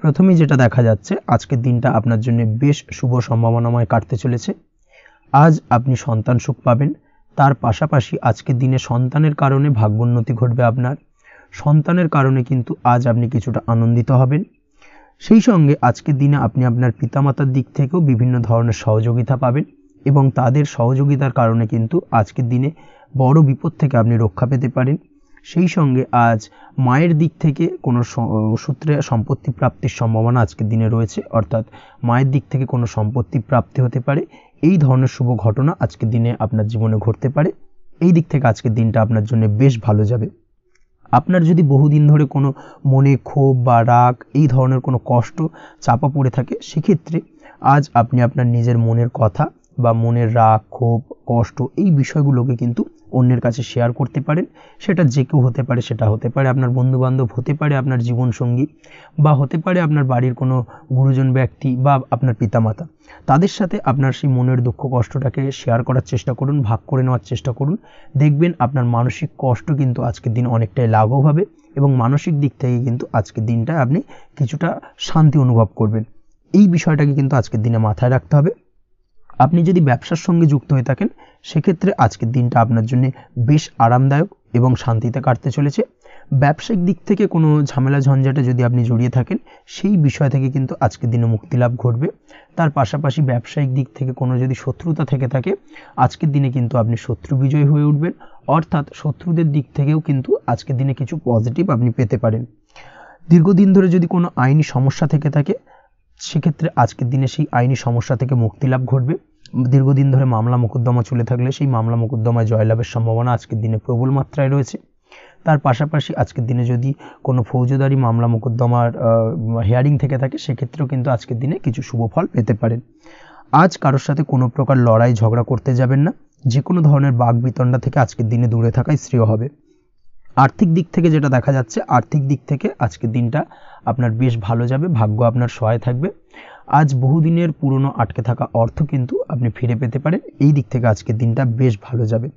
প্রথমেই যেটা দেখা যাচ্ছে, আজকের দিনটা আপনার জন্য বেশ শুভ সম্ভাবনাময় কাটতে চলেছে। আজ আপনি সন্তান সুখ পাবেন। তার পাশাপাশি আজকের দিনে সন্তানের কারণে ভাগ্যোন্নতি ঘটবে আপনার। সন্তানের কারণে কিন্তু আজ আপনি কিছুটা আনন্দিত হবেন। সেই সঙ্গে আজকের দিনে আপনি আপনার পিতামাতার দিক থেকেও বিভিন্ন ধরনের সহযোগিতা পাবেন এবং তাদের সহযোগিতার কারণে কিন্তু আজকের দিনে বড় বিপদ থেকে আপনি রক্ষা পেতে পারেন। সেই সঙ্গে আজ মায়ের দিক থেকে কোনো সূত্রে সম্পত্তি প্রাপ্তির সম্ভাবনা আজকের দিনে রয়েছে, অর্থাৎ মায়ের দিক থেকে কোনো সম্পত্তি প্রাপ্তি হতে পারে। এই ধরনের শুভ ঘটনা আজকের দিনে আপনার জীবনে ঘটতে পারে। এই দিক থেকে আজকের দিনটা আপনার জন্য বেশ ভালো যাবে। আপনার যদি বহুদিন ধরে কোনো মনে ক্ষোভ বা রাগ, এই ধরনের কোনো কষ্ট চাপা পড়ে থাকে, সেক্ষেত্রে আজ আপনি আপনার নিজের মনের কথা বা মনের রাগ, ক্ষোভ, কষ্ট এই বিষয়গুলোকে কিন্তু অন্যের কাছে শেয়ার করতে পারেন। সেটা যে কেউ হতে পারে, সেটা হতে পারে আপনার বন্ধুবান্ধব, হতে পারে আপনার জীবনসঙ্গী, বা হতে পারে আপনার বাড়ির কোনো গুরুজন ব্যক্তি বা আপনার পিতামাতা। তাদের সাথে আপনার সেই মনের দুঃখ কষ্টটাকে শেয়ার করার চেষ্টা করুন, ভাগ করে নেওয়ার চেষ্টা করুন। দেখবেন আপনার মানসিক কষ্ট কিন্তু আজকের দিন অনেকটাই লাঘব হবে এবং মানসিক দিক থেকে কিন্তু আজকের দিনটা আপনি কিছুটা শান্তি অনুভব করবেন। এই বিষয়টাকে কিন্তু আজকের দিনে মাথায় রাখতে হবে। আপনি যদি ব্যবসার সঙ্গে যুক্ত হয়ে থাকেন সেক্ষেত্রে আজকের দিনটা আপনার জন্য বেশ আরামদায়ক এবং শান্তিতে কাটতে চলেছে। ব্যবসায়িক দিক থেকে কোনো ঝামেলা ঝঞ্ঝাটে যদি আপনি জড়িয়ে থাকেন সেই বিষয় থেকে কিন্তু আজকের দিনে মুক্তিলাভ ঘটবে। তার পাশাপাশি ব্যবসায়িক দিক থেকে কোনো যদি শত্রুতা থেকে থাকে আজকের দিনে কিন্তু আপনি শত্রু বিজয় হয়ে উঠবেন, অর্থাৎ শত্রুদের দিক থেকেও কিন্তু আজকের দিনে কিছু পজিটিভ আপনি পেতে পারেন। দীর্ঘদিন ধরে যদি কোনো আইনি সমস্যা থেকে থাকে সেক্ষেত্রে আজকের দিনে সেই আইনি সমস্যা থেকে মুক্তিলাভ ঘটবে। দীর্ঘদিন ধরে মামলা মোকদ্দমা চলে থাকলে সেই মামলা মোকদ্দমায় জয়লাভের সম্ভাবনা আজকের দিনে প্রবল মাত্রায় রয়েছে। তার পাশাপাশি আজকের দিনে যদি কোনো ফৌজদারি মামলা মোকদ্দমার হিয়ারিং থেকে থাকে সেক্ষেত্রেও কিন্তু আজকের দিনে কিছু শুভ ফল পেতে পারেন। আজ কারোর সাথে কোনো প্রকার লড়াই ঝগড়া করতে যাবেন না, যে কোনো ধরনের বাক বিতণ্ডা থেকে আজকের দিনে দূরে থাকাই শ্রেয় হবে। আর্থিক দিক থেকে যেটা দেখা যাচ্ছে, আর্থিক দিক থেকে আজকের দিনটা আপনার বেশ ভালো যাবে, ভাগ্য আপনার সহায় থাকবে। আজ বহুদিনের পুরনো আটকে থাকা অর্থ কিন্তু আপনি ফিরে পেতে পারেন, এই দিক থেকে আজকের দিনটা বেশ ভালো যাবে।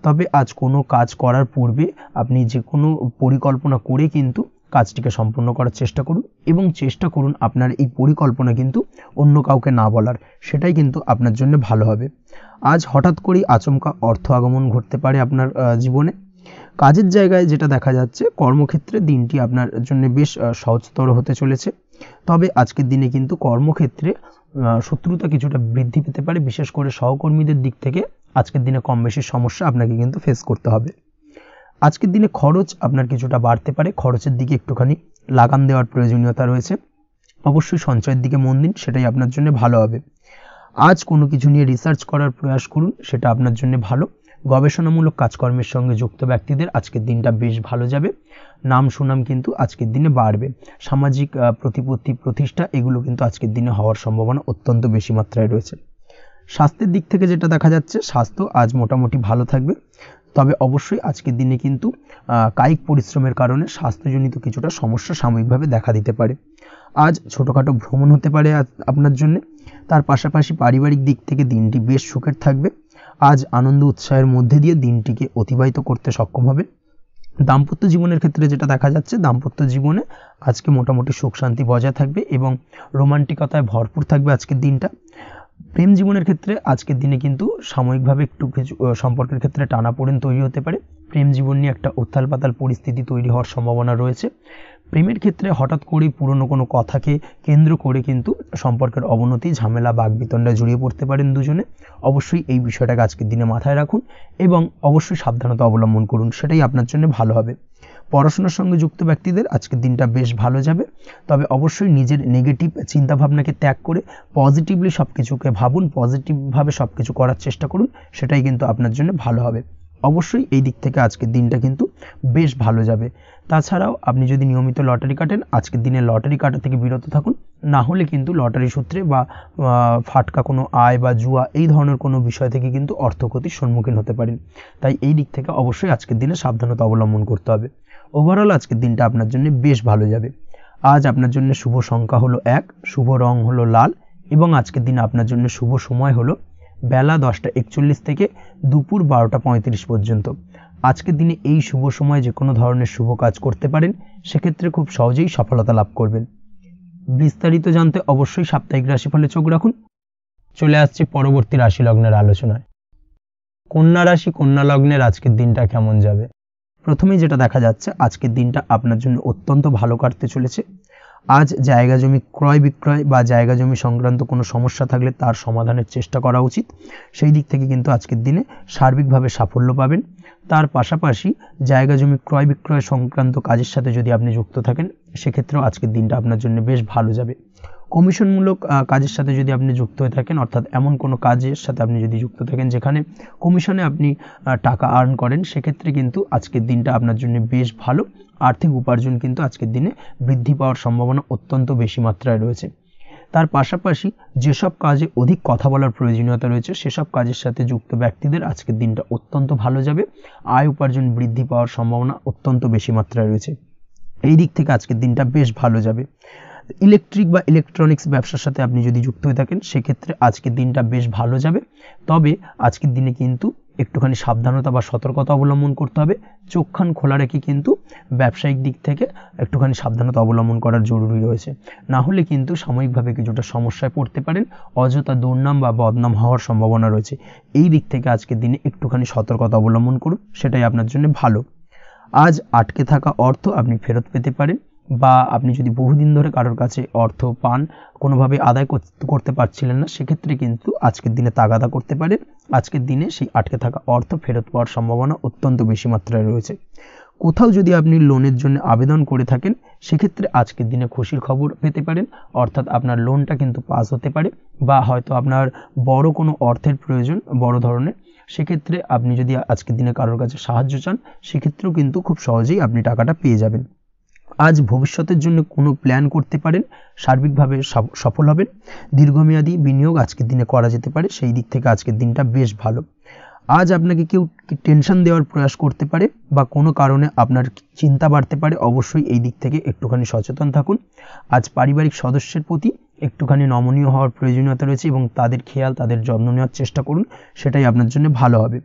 তবে আজ কোনো কাজ করার পূর্বে আপনি যে কোনো পরিকল্পনা করে কিন্তু কাজটিকে সম্পূর্ণ করার চেষ্টা করুন এবং চেষ্টা করুন আপনার এই পরিকল্পনা কিন্তু অন্য কাউকে না বলার, সেটাই কিন্তু আপনার জন্য ভালো হবে। আজ হঠাৎ করেই আচমকা অর্থ আগমন ঘটতে পারে আপনার জীবনে। কাজের জায়গায় যেটা দেখা যাচ্ছে, কর্মক্ষেত্রে দিনটি আপনার জন্য বেশ সহজতর হতে চলেছে। তবে আজকের দিনে কিন্তু কর্মক্ষেত্রে শত্রুতা কিছুটা বৃদ্ধি পেতে পারে, বিশেষ করে সহকর্মীদের দিক থেকে আজকের দিনে কম বেশি সমস্যা আপনাকে কিন্তু ফেস করতে হবে। আজকের দিনে খরচ আপনার কিছুটা বাড়তে পারে, খরচের দিকে একটুখানি লাগাম দেওয়ার প্রয়োজনীয়তা রয়েছে। অবশ্যই সঞ্চয়ের দিকে মন দিন, সেটাই আপনার জন্য ভালো হবে। আজ কোনো কিছু নিয়ে রিসার্চ করার প্রয়াস করুন, সেটা আপনার জন্য ভালো। গবেষণামূলক কাজকর্মের সঙ্গে যুক্ত ব্যক্তিদের আজকের দিনটা বেশ ভালো যাবে। নাম সুনাম কিন্তু আজকের দিনে বাড়বে। সামাজিক প্রতিপত্তি প্রতিষ্ঠা এগুলো কিন্তু আজকের দিনে হওয়ার সম্ভাবনা অত্যন্ত বেশি মাত্রায় রয়েছে। স্বাস্থ্যের দিক থেকে যেটা দেখা যাচ্ছে, স্বাস্থ্য আজ মোটামুটি ভালো থাকবে। তবে অবশ্যই আজকের দিনে কিন্তু কায়িক পরিশ্রমের কারণে স্বাস্থ্যজনিত কিছুটা সমস্যা সাময়িকভাবে দেখা দিতে পারে। আজ ছোটোখাটো ভ্রমণ হতে পারে আপনার জন্য। তার পাশাপাশি পারিবারিক দিক থেকে দিনটি বেশ সুখের থাকবে। আজ আনন্দ উৎসাহের মধ্যে দিয়ে দিনটিকে অতিবাহিত করতে সক্ষম হবে। দাম্পত্য জীবনের ক্ষেত্রে যেটা দেখা যাচ্ছে, দাম্পত্য জীবনে আজকে মোটামুটি সুখ শান্তি বজায় থাকবে এবং রোমান্টিকতায় ভরপুর থাকবে আজকের দিনটা। প্রেম জীবনের ক্ষেত্রে আজকের দিনে কিন্তু সাময়িকভাবে একটু কিছু সম্পর্কের ক্ষেত্রে টানাপোড়েন তৈরি হতে পারে। প্রেম জীবন নিয়ে একটা উত্তাল পাতাল পরিস্থিতি তৈরি হওয়ার সম্ভাবনা রয়েছে। প্রেমের ক্ষেত্রে হঠাৎ করেই পুরনো কোনো কথাকে কেন্দ্র করে কিন্তু সম্পর্কের অবনতি, ঝামেলা, বাগবিতণ্ডায় জড়িয়ে পড়তে পারেন দুজনে। অবশ্যই এই বিষয়টাকে আজকের দিনে মাথায় রাখুন এবং অবশ্যই সাবধানতা অবলম্বন করুন, সেটাই আপনার জন্য ভালো হবে। পড়াশোনার সঙ্গে যুক্ত ব্যক্তিদের আজকের দিনটা বেশ ভালো যাবে। তবে অবশ্যই নিজের নেগেটিভ চিন্তাভাবনাকে ত্যাগ করে পজিটিভলি সব কিছুকে ভাবুন, পজিটিভভাবে সব কিছু করার চেষ্টা করুন, সেটাই কিন্তু আপনার জন্য ভালো হবে। অবশ্যই এই দিক থেকে আজকের দিনটা কিন্তু বেশ ভালো যাবে। তাছাড়াও আপনি যদি নিয়মিত লটারি কাটেন, আজকের দিনে লটারি কাটা থেকে বিরত থাকুন। না হলে কিন্তু লটারি সূত্রে বা ফাটকা কোনো আয় বা জুয়া এই ধরনের কোনো বিষয় থেকে কিন্তু অর্থক্ষতির সম্মুখীন হতে পারেন। তাই এই দিক থেকে অবশ্যই আজকের দিনে সাবধানতা অবলম্বন করতে হবে। ওভারঅল আজকের দিনটা আপনার জন্য বেশ ভালো যাবে। আজ আপনার জন্য শুভ সংখ্যা হলো 1, শুভ রং হলো লাল এবং আজকের দিনে আপনার জন্য শুভ সময় হলো বেলা 10:41 থেকে দুপুর 12:35 পর্যন্ত। আজকের দিনে এই শুভ সময় যে কোনো ধরনের শুভ কাজ করতে পারেন, সেক্ষেত্রে খুব সহজেই সফলতা লাভ করবেন। বিস্তারিত জানতে অবশ্যই সাপ্তাহিক রাশিফলে চোখ রাখুন। চলে আসছে পরবর্তী রাশি লগ্নের আলোচনায়। কন্যা রাশি, কন্যা লগ্নের আজকের দিনটা কেমন যাবে? প্রথমেই যেটা দেখা যাচ্ছে, আজকের দিনটা আপনার জন্য অত্যন্ত ভালো কাটতে চলেছে। আজ জায়গা জমি ক্রয় বিক্রয় বা জায়গা জমি সংক্রান্ত কোনো সমস্যা থাকলে তার সমাধানের চেষ্টা করা উচিত। সেই দিক থেকে কিন্তু আজকের দিনে সার্বিকভাবে সাফল্য পাবেন। তার পাশাপাশি জায়গা জমি ক্রয় বিক্রয় সংক্রান্ত কাজের সাথে যদি আপনি যুক্ত থাকেন, সেক্ষেত্রেও আজকের দিনটা আপনার জন্য বেশ ভালো যাবে। কমিশনমূলক কাজের সাথে যদি আপনি যুক্ত হয়ে থাকেন, অর্থাৎ এমন কোনো কাজের সাথে আপনি যদি যুক্ত থাকেন যেখানে কমিশনে আপনি টাকা আর্ন করেন, সেক্ষেত্রে কিন্তু আজকের দিনটা আপনার জন্য বেশ ভালো। আর্থিক উপার্জন কিন্তু আজকের দিনে বৃদ্ধি পাওয়ার সম্ভাবনা অত্যন্ত বেশি মাত্রায় রয়েছে। তার পাশাপাশি যেসব কাজে অধিক কথা বলার প্রয়োজনীয়তা রয়েছে সেসব কাজের সাথে যুক্ত ব্যক্তিদের আজকের দিনটা অত্যন্ত ভালো যাবে। আয় উপার্জন বৃদ্ধি পাওয়ার সম্ভাবনা অত্যন্ত বেশি মাত্রায় রয়েছে। এই দিক থেকে আজকের দিনটা বেশ ভালো যাবে। ইলেকট্রিক বা ইলেকট্রনিক্স ব্যবসার সাথে আপনি যদি যুক্ত হয়ে থাকেন সেক্ষেত্রে আজকের দিনটা বেশ ভালো যাবে। তবে আজকের দিনে কিন্তু একটুখানি সাবধানতা বা সতর্কতা অবলম্বন করতে হবে। চোখ কান খোলা রেখে কিন্তু ব্যবসায়িক দিক থেকে একটুখানি সাবধানতা অবলম্বন করার জরুরি রয়েছে। না হলে কিন্তু সাময়িকভাবে কিছুটা সমস্যায় পড়তে পারেন, অযথা দুর্নাম বা বদনাম হওয়ার সম্ভাবনা রয়েছে। এই দিক থেকে আজকের দিনে একটুখানি সতর্কতা অবলম্বন করুন, সেটাই আপনার জন্য ভালো। আজ আটকে থাকা অর্থ আপনি ফেরত পেতে পারেন, বা আপনি যদি বহুদিন ধরে কারোর কাছে অর্থ পান, কোনোভাবে আদায় করতে পারছিলেন না, সেক্ষেত্রে কিন্তু আজকের দিনে তাগাদা করতে পারেন। আজকের দিনে সেই আটকে থাকা অর্থ ফেরত পাওয়ার সম্ভাবনা অত্যন্ত বেশি মাত্রায় রয়েছে। কোথাও যদি আপনি লোনের জন্য আবেদন করে থাকেন সেক্ষেত্রে আজকের দিনে খুশির খবর পেতে পারেন, অর্থাৎ আপনার লোনটা কিন্তু পাস হতে পারে, বা হয়তো আপনার বড় কোনো অর্থের প্রয়োজন বড় ধরনের, সেক্ষেত্রে আপনি যদি আজকের দিনে কারোর কাছে সাহায্য চান সেক্ষেত্রেও কিন্তু খুব সহজেই আপনি টাকাটা পেয়ে যাবেন। আজ ভবিষ্যতের জন্য কোনো প্ল্যান করতে পারেন, সার্বিকভাবে সফল হবেন। দীর্ঘমেয়াদী বিনিয়োগ আজকের দিনে করা যেতে পারে, সেই দিক থেকে আজকের দিনটা বেশ ভালো। আজ আপনাকে কেউ টেনশন দেওয়ার প্রয়াস করতে পারে বা কোনো কারণে আপনার চিন্তা বাড়তে পারে, অবশ্যই এই দিক থেকে একটুখানি সচেতন থাকুন। আজ পারিবারিক সদস্যের প্রতি একটুখানি নমনীয় হওয়ার প্রয়োজনীয়তা রয়েছে এবং তাদের খেয়াল তাদের যত্ন নেওয়ার চেষ্টা করুন, সেটাই আপনার জন্য ভালো হবে।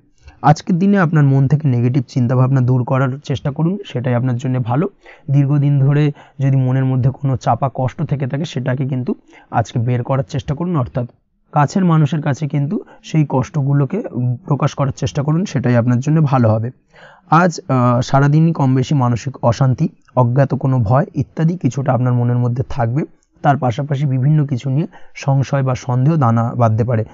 আজকের দিনে আপনার মন থেকে নেগেটিভ চিন্তাভাবনা দূর করার চেষ্টা করুন, সেটাই আপনার জন্য ভালো। দীর্ঘদিন ধরে যদি মনের মধ্যে কোনো চাপা কষ্ট থেকে থাকে সেটাকে কিন্তু আজকে বের করার চেষ্টা করুন, অর্থাৎ কাছের মানুষের কাছে কিন্তু সেই কষ্টগুলোকে প্রকাশ করার চেষ্টা করুন, সেটাই আপনার জন্য ভালো হবে। আজ সারাদিনই কম বেশি মানসিক অশান্তি, অজ্ঞাত কোনো ভয় ইত্যাদি কিছুটা আপনার মনের মধ্যে থাকবে। তার পাশাপাশি বিভিন্ন কিছু নিয়ে সংশয় বা সন্দেহ দানা বাঁধতে পারে।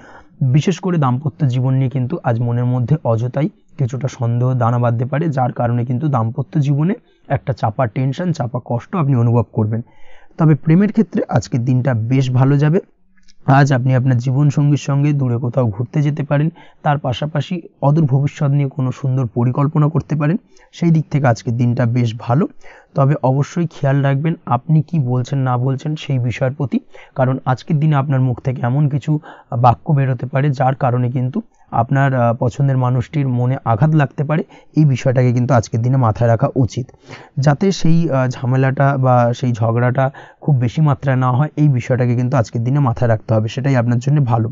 বিশেষ করে দাম্পত্য জীবন নিয়ে কিন্তু আজ মনের মধ্যে অযথাই কিছুটা সন্দেহ দানা বাঁধতে পারে, যার কারণে কিন্তু দাম্পত্য জীবনে একটা চাপা টেনশন চাপা কষ্ট আপনি অনুভব করবেন। তবে প্রেমের ক্ষেত্রে আজকের দিনটা বেশ ভালো যাবে। আজ আপনি আপনার জীবনসঙ্গীর সঙ্গে দূরে কোথাও ঘুরতে যেতে পারেন, তার পাশাপাশি অদূর ভবিষ্যৎ নিয়ে কোনো সুন্দর পরিকল্পনা করতে পারেন, সেই দিক থেকে আজকের দিনটা বেশ ভালো। তবে অবশ্যই খেয়াল রাখবেন আপনি কি বলছেন না বলছেন সেই বিষয়ের প্রতি, কারণ আজকের দিনে আপনার মুখ থেকে এমন কিছু বাক্য বেরোতে পারে যার কারণে কিন্তু আপনার পছন্দের মানুষটির মনে আঘাত লাগতে পারে। এই বিষয়টাকে কিন্তু আজকের দিনে মাথায় রাখা উচিত, যাতে সেই ঝামেলাটা বা সেই ঝগড়াটা খুব বেশি মাত্রায় না হয়। এই বিষয়টাকে কিন্তু আজকের দিনে মাথায় রাখতে হবে, সেটাই আপনার জন্য ভালো।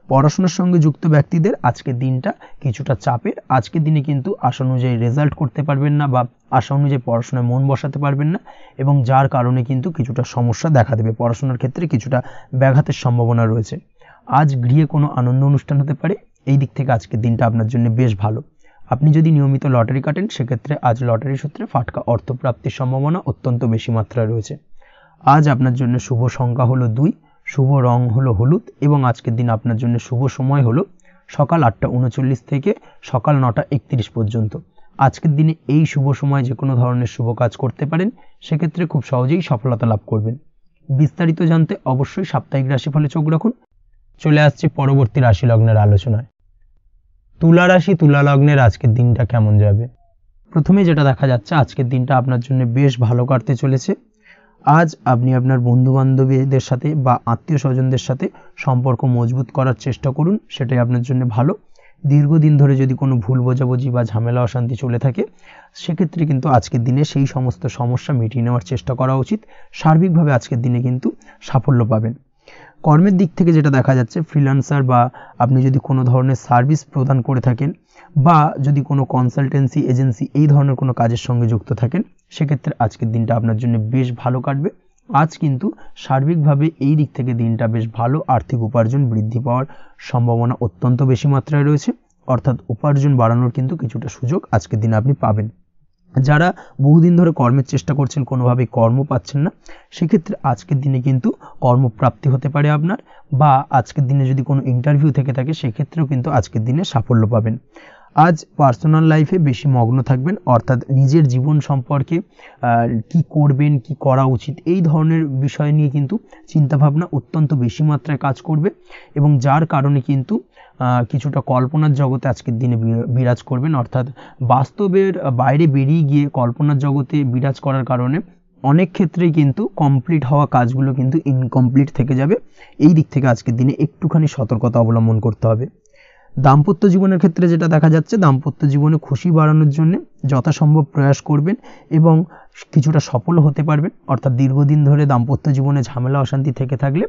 পড়াশোনার সঙ্গে যুক্ত ব্যক্তিদের আজকের দিনটা কিছুটা চাপের। আজকের দিনে কিন্তু আশা অনুযায়ী রেজাল্ট করতে পারবেন না বা আশা অনুযায়ী পড়াশোনায় মন বসাতে পারবেন না, এবং যার কারণে কিন্তু কিছুটা সমস্যা দেখা দেবে, পড়াশোনার ক্ষেত্রে কিছুটা ব্যাঘাতের সম্ভাবনা রয়েছে। আজ গৃহে কোনো আনন্দ অনুষ্ঠান হতে পারে, এই দিক থেকে আজকের দিনটা আপনার জন্য বেশ ভালো। আপনি যদি নিয়মিত লটারি কাটেন সেক্ষেত্রে আজ লটারি সূত্রে ফাটকা অর্থপ্রাপ্তির সম্ভাবনা অত্যন্ত বেশি মাত্রায় রয়েছে। আজ আপনার জন্য শুভ সংখ্যা হলো 2, শুভ রং হলো হলুদ, এবং আজকের দিন আপনার জন্য শুভ সময় হলো সকাল 8:39 থেকে সকাল 9:31 পর্যন্ত। আজকের দিনে এই শুভ সময় যে কোনো ধরনের শুভ কাজ করতে পারেন, সেক্ষেত্রে খুব সহজেই সফলতা লাভ করবেন। বিস্তারিত জানতে অবশ্যই সাপ্তাহিক রাশিফলে চোখ রাখুন। চলে আসছে পরবর্তী রাশি লগ্নের আলোচনায়। তুলা রাশি তুলা লগ্নের আজকের দিনটা কেমন যাবে? প্রথমে যেটা দেখা যাচ্ছে আজকের দিনটা আপনার জন্য বেশ ভালো কাটতে চলেছে। আজ আপনি আপনার বন্ধু বান্ধবীদের সাথে বা আত্মীয় স্বজনদের সাথে সম্পর্ক মজবুত করার চেষ্টা করুন, সেটাই আপনার জন্য ভালো। দীর্ঘদিন ধরে যদি কোনো ভুল বোঝাবুঝি বা ঝামেলা অশান্তি চলে থাকে সেক্ষেত্রে কিন্তু আজকের দিনে সেই সমস্ত সমস্যা মিটিয়ে নেওয়ার চেষ্টা করা উচিত। সার্বিকভাবে আজকের দিনে কিন্তু সাফল্য পাবেন। কর্মের দিক থেকে যেটা দেখা যাচ্ছে, ফ্রিল্যান্সার বা আপনি যদি কোনো ধরনের সার্ভিস প্রদান করে থাকেন বা যদি কোনো কনসালটেন্সি এজেন্সি এই ধরনের কোনো কাজের সঙ্গে যুক্ত থাকেন, সেক্ষেত্রে আজকের দিনটা আপনার জন্য বেশ ভালো কাটবে। আজ কিন্তু সার্বিকভাবে এই দিক থেকে দিনটা বেশ ভালো। আর্থিক উপার্জন বৃদ্ধি পাওয়ার সম্ভাবনা অত্যন্ত বেশি মাত্রায় রয়েছে, অর্থাৎ উপার্জন বাড়ানোর কিন্তু কিছুটা সুযোগ আজকের দিনে আপনি পাবেন। যারা বহুদিন ধরে কর্মের চেষ্টা করছেন কোনোভাবেই কর্ম পাচ্ছেন না, সেক্ষেত্রে আজকের দিনে কিন্তু কর্মপ্রাপ্তি হতে পারে আপনার, বা আজকের দিনে যদি কোনো ইন্টারভিউ থেকে থাকে সেক্ষেত্রেও কিন্তু আজকের দিনে সাফল্য পাবেন। আজ পার্সোনাল লাইফে বেশি মগ্ন থাকবেন, অর্থাৎ নিজের জীবন সম্পর্কে কি করবেন কি করা উচিত এই ধরনের বিষয় নিয়ে কিন্তু চিন্তাভাবনা অত্যন্ত বেশি মাত্রায় কাজ করবে, এবং যার কারণে কিন্তু কিছুটা কল্পনার জগতে আজকের দিনে বিরাজ করবেন, অর্থাৎ বাস্তবের বাইরে বেরিয়ে গিয়ে কল্পনার জগতে বিরাজ করার কারণে অনেক ক্ষেত্রেই কিন্তু কমপ্লিট হওয়া কাজগুলো কিন্তু ইনকমপ্লিট থেকে যাবে। এই দিক থেকে আজকের দিনে একটুখানি সতর্কতা অবলম্বন করতে হবে। দাম্পত্য জীবনের ক্ষেত্রে যেটা দেখা যাচ্ছে, দাম্পত্য জীবনে খুশি বাড়ানোর জন্য যথাসম্ভব প্রয়াস করবেন এবং কিছুটা সফল হতে পারবেন। অর্থাৎ দীর্ঘদিন ধরে দাম্পত্য জীবনে ঝামেলা অশান্তি থেকে থাকলে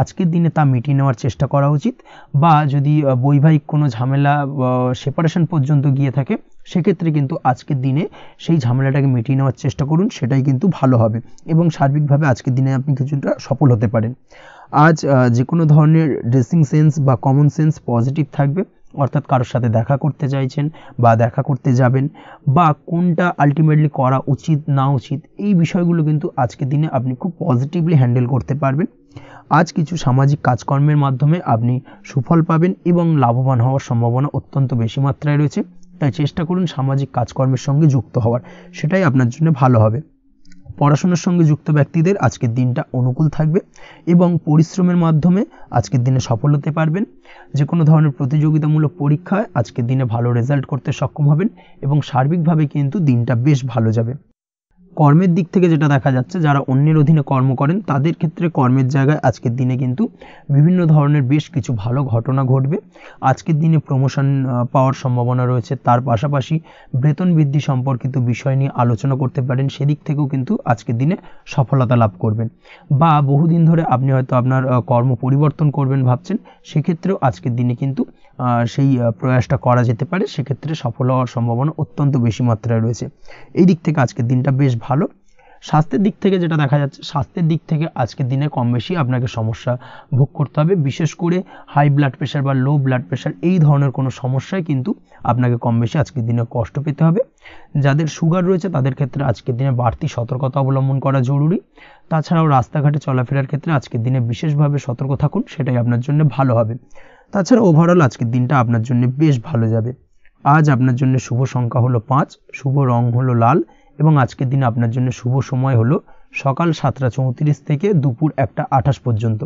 আজকের দিনে তা মিটিয়ে নেওয়ার চেষ্টা করা উচিত, বা যদি বৈবাহিক কোনো ঝামেলা সেপারেশন পর্যন্ত গিয়ে থাকে সেক্ষেত্রে কিন্তু আজকের দিনে সেই ঝামেলাটাকে মিটিয়ে নেওয়ার চেষ্টা করুন, সেটাই কিন্তু ভালো হবে এবং সার্বিকভাবে আজকের দিনে আপনি কিছুটা সফল হতে পারেন। আজ যে কোনো ধরনের ড্রেসিং সেন্স বা কমন সেন্স পজিটিভ থাকবে, অর্থাৎ কারোর সাথে দেখা করতে চাইছেন বা দেখা করতে যাবেন, বা কোনটা আলটিমেটলি করা উচিত না উচিত, এই বিষয়গুলো কিন্তু আজকের দিনে আপনি খুব পজিটিভলি হ্যান্ডেল করতে পারবেন। আজ কিছু সামাজিক কাজকর্মের মাধ্যমে আপনি সুফল পাবেন এবং লাভবান হওয়ার সম্ভাবনা অত্যন্ত বেশি মাত্রায় রয়েছে। তাই চেষ্টা করুন সামাজিক কাজকর্মের সঙ্গে যুক্ত হওয়ার, সেটাই আপনার জন্য ভালো হবে। পড়াশোনার সঙ্গে যুক্ত ব্যক্তিদের আজকের দিনটা অনুকূল থাকবে এবং পরিশ্রমের মাধ্যমে আজকের দিনে সফল হতে পারবেন। যে কোনো ধরনের প্রতিযোগিতামূলক পরীক্ষায় আজকের দিনে ভালো রেজাল্ট করতে সক্ষম হবেন এবং সার্বিকভাবে কিন্তু দিনটা বেশ ভালো যাবে। কর্মের দিক থেকে যেটা দেখা যাচ্ছে, যারা অন্যের অধীনে কর্ম করেন তাদের ক্ষেত্রে কর্মের জায়গায় আজকের দিনে কিন্তু বিভিন্ন ধরনের বেশ কিছু ভালো ঘটনা ঘটবে। আজকের দিনে প্রমোশন পাওয়ার সম্ভাবনা রয়েছে, তার পাশাপাশি বেতন বৃদ্ধি সম্পর্কিত বিষয় নিয়ে আলোচনা করতে পারেন, সেদিক থেকেও কিন্তু আজকের দিনে সফলতা লাভ করবেন। বা বহুদিন ধরে আপনি হয়তো আপনার কর্ম পরিবর্তন করবেন ভাবছেন, সেক্ষেত্রেও আজকের দিনে কিন্তু সেই প্রয়াসটা করা যেতে পারে, সেক্ষেত্রে সফল হওয়ার সম্ভাবনা অত্যন্ত বেশি মাত্রায় রয়েছে। এই দিক থেকে আজকের দিনটা বেশ ভালো। স্বাস্থ্যের দিক থেকে যেটা দেখা যাচ্ছে, স্বাস্থ্যের দিক থেকে আজকের দিনে কম বেশি আপনাকে সমস্যা ভোগ করতে হবে, বিশেষ করে হাই ব্লাড প্রেশার বা লো ব্লাড প্রেশার এই ধরনের কোনো সমস্যায় কিন্তু আপনাকে কম বেশি আজকের দিনে কষ্ট পেতে হবে। যাদের সুগার রয়েছে তাদের ক্ষেত্রে আজকের দিনে বাড়তি সতর্কতা অবলম্বন করা জরুরি। তাছাড়াও রাস্তাঘাটে চলাফেরার ক্ষেত্রে আজকের দিনে বিশেষভাবে সতর্ক থাকুন, সেটাই আপনার জন্য ভালো হবে। তাছাড়া ওভারঅল আজকের দিনটা আপনার জন্য বেশ ভালো যাবে। আজ আপনার জন্য শুভ সংখ্যা হলো 5, শুভ রং হলো লাল এবং আজকের দিনে আপনার জন্য শুভ সময় হলো সকাল 7:34 থেকে দুপুর 1:28 পর্যন্ত।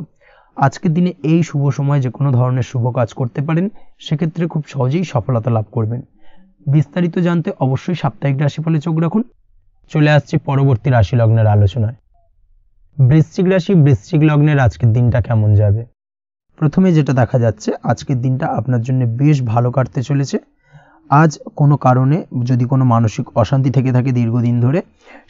আজকের দিনে এই শুভ সময় যে কোনো ধরনের শুভ কাজ করতে পারেন, সেক্ষেত্রে খুব সহজেই সফলতা লাভ করবেন। বিস্তারিত জানতে অবশ্যই সাপ্তাহিক রাশিফলে চোখ রাখুন। চলে আসছে পরবর্তী রাশি লগ্নের আলোচনায়। বৃশ্চিক রাশি, বৃশ্চিক লগ্নের আজকের দিনটা কেমন যাবে? প্রথমে যেটা দেখা যাচ্ছে, আজকের দিনটা আপনার জন্য বেশ ভালো কাটতে চলেছে। আজ কোনো কারণে যদি কোনো মানসিক অশান্তি থেকে থাকে দীর্ঘদিন ধরে,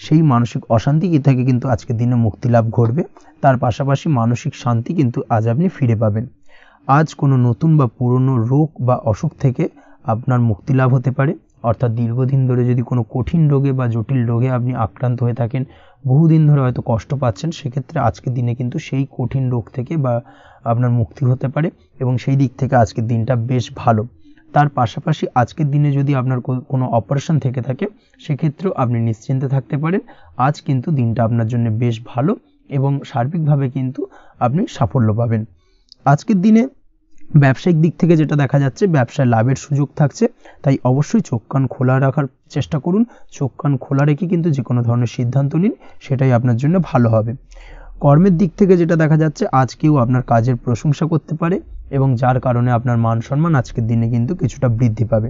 সেই মানসিক অশান্তি থেকে কিন্তু আজকের দিনে মুক্তি লাভ ঘটবে। তার পাশাপাশি মানসিক শান্তি কিন্তু আজ আপনি ফিরে পাবেন। আজ কোনো নতুন বা পুরনো রোগ বা অসুখ থেকে আপনার মুক্তি লাভ হতে পারে। অর্থাৎ দীর্ঘদিন ধরে যদি কোনো কঠিন রোগে বা জটিল রোগে আপনি আক্রান্ত হয়ে থাকেন, বহুদিন ধরে হয়তো কষ্ট পাচ্ছেন, সেক্ষেত্রে আজকের দিনে কিন্তু সেই কঠিন রোগ থেকে বা আপনার মুক্তি হতে পারে এবং সেই দিক থেকে আজকের দিনটা বেশ ভালো। তার পাশাপাশি আজকের দিনে যদি আপনার কোনো অপারেশন থেকে থাকে, সেক্ষেত্রেও আপনি নিশ্চিন্তে থাকতে পারেন। আজ কিন্তু দিনটা আপনার জন্য বেশ ভালো এবং সার্বিকভাবে কিন্তু আপনি সাফল্য পাবেন। আজকের দিনে ব্যবসায়িক দিক থেকে যেটা দেখা যাচ্ছে, ব্যবসায় লাভের সুযোগ থাকছে, তাই অবশ্যই চোখ কান খোলা রাখার চেষ্টা করুন। চোখ কান খোলা রেখে কিন্তু যে কোনো ধরনের সিদ্ধান্ত নিন, সেটাই আপনার জন্য ভালো হবে। কর্মের দিক থেকে যেটা দেখা যাচ্ছে, আজ কেউ আপনার কাজের প্রশংসা করতে পারে এবং যার কারণে আপনার মান সম্মান আজকের দিনে কিন্তু কিছুটা বৃদ্ধি পাবে।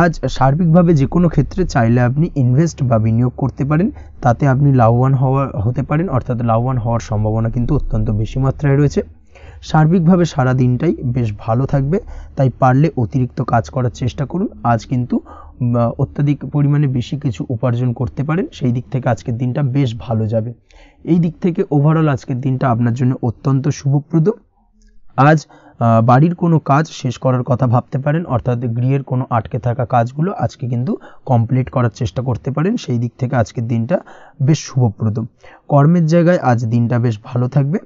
আজ সার্বিকভাবে যে কোনো ক্ষেত্রে চাইলে আপনি ইনভেস্ট বা বিনিয়োগ করতে পারেন, তাতে আপনি লাভবান হতে পারেন, অর্থাৎ লাভবান হওয়ার সম্ভাবনা কিন্তু অত্যন্ত বেশি মাত্রায় রয়েছে। সার্বিকভাবে সারা দিনটাই বেশ ভালো থাকবে, তাই পারলে অতিরিক্ত কাজ করার চেষ্টা করুন। আজ কিন্তু অত্যাধিক পরিমাণে বেশি কিছু উপার্জন করতে পারেন, সেই দিক থেকে আজকের দিনটা বেশ ভালো যাবে। এই দিক থেকে ওভারঅল আজকের দিনটা আপনার জন্য অত্যন্ত শুভপ্রদ। আজ বাড়ির কোনো কাজ শেষ করার কথা ভাবতে পারেন, অর্থাৎ গৃহের কোনো আটকে থাকা কাজগুলো আজকে কিন্তু কমপ্লিট করার চেষ্টা করতে পারেন, সেই দিক থেকে আজকের দিনটা বেশ শুভপ্রদ। কর্মের জায়গায় আজ দিনটা বেশ ভালো থাকবে।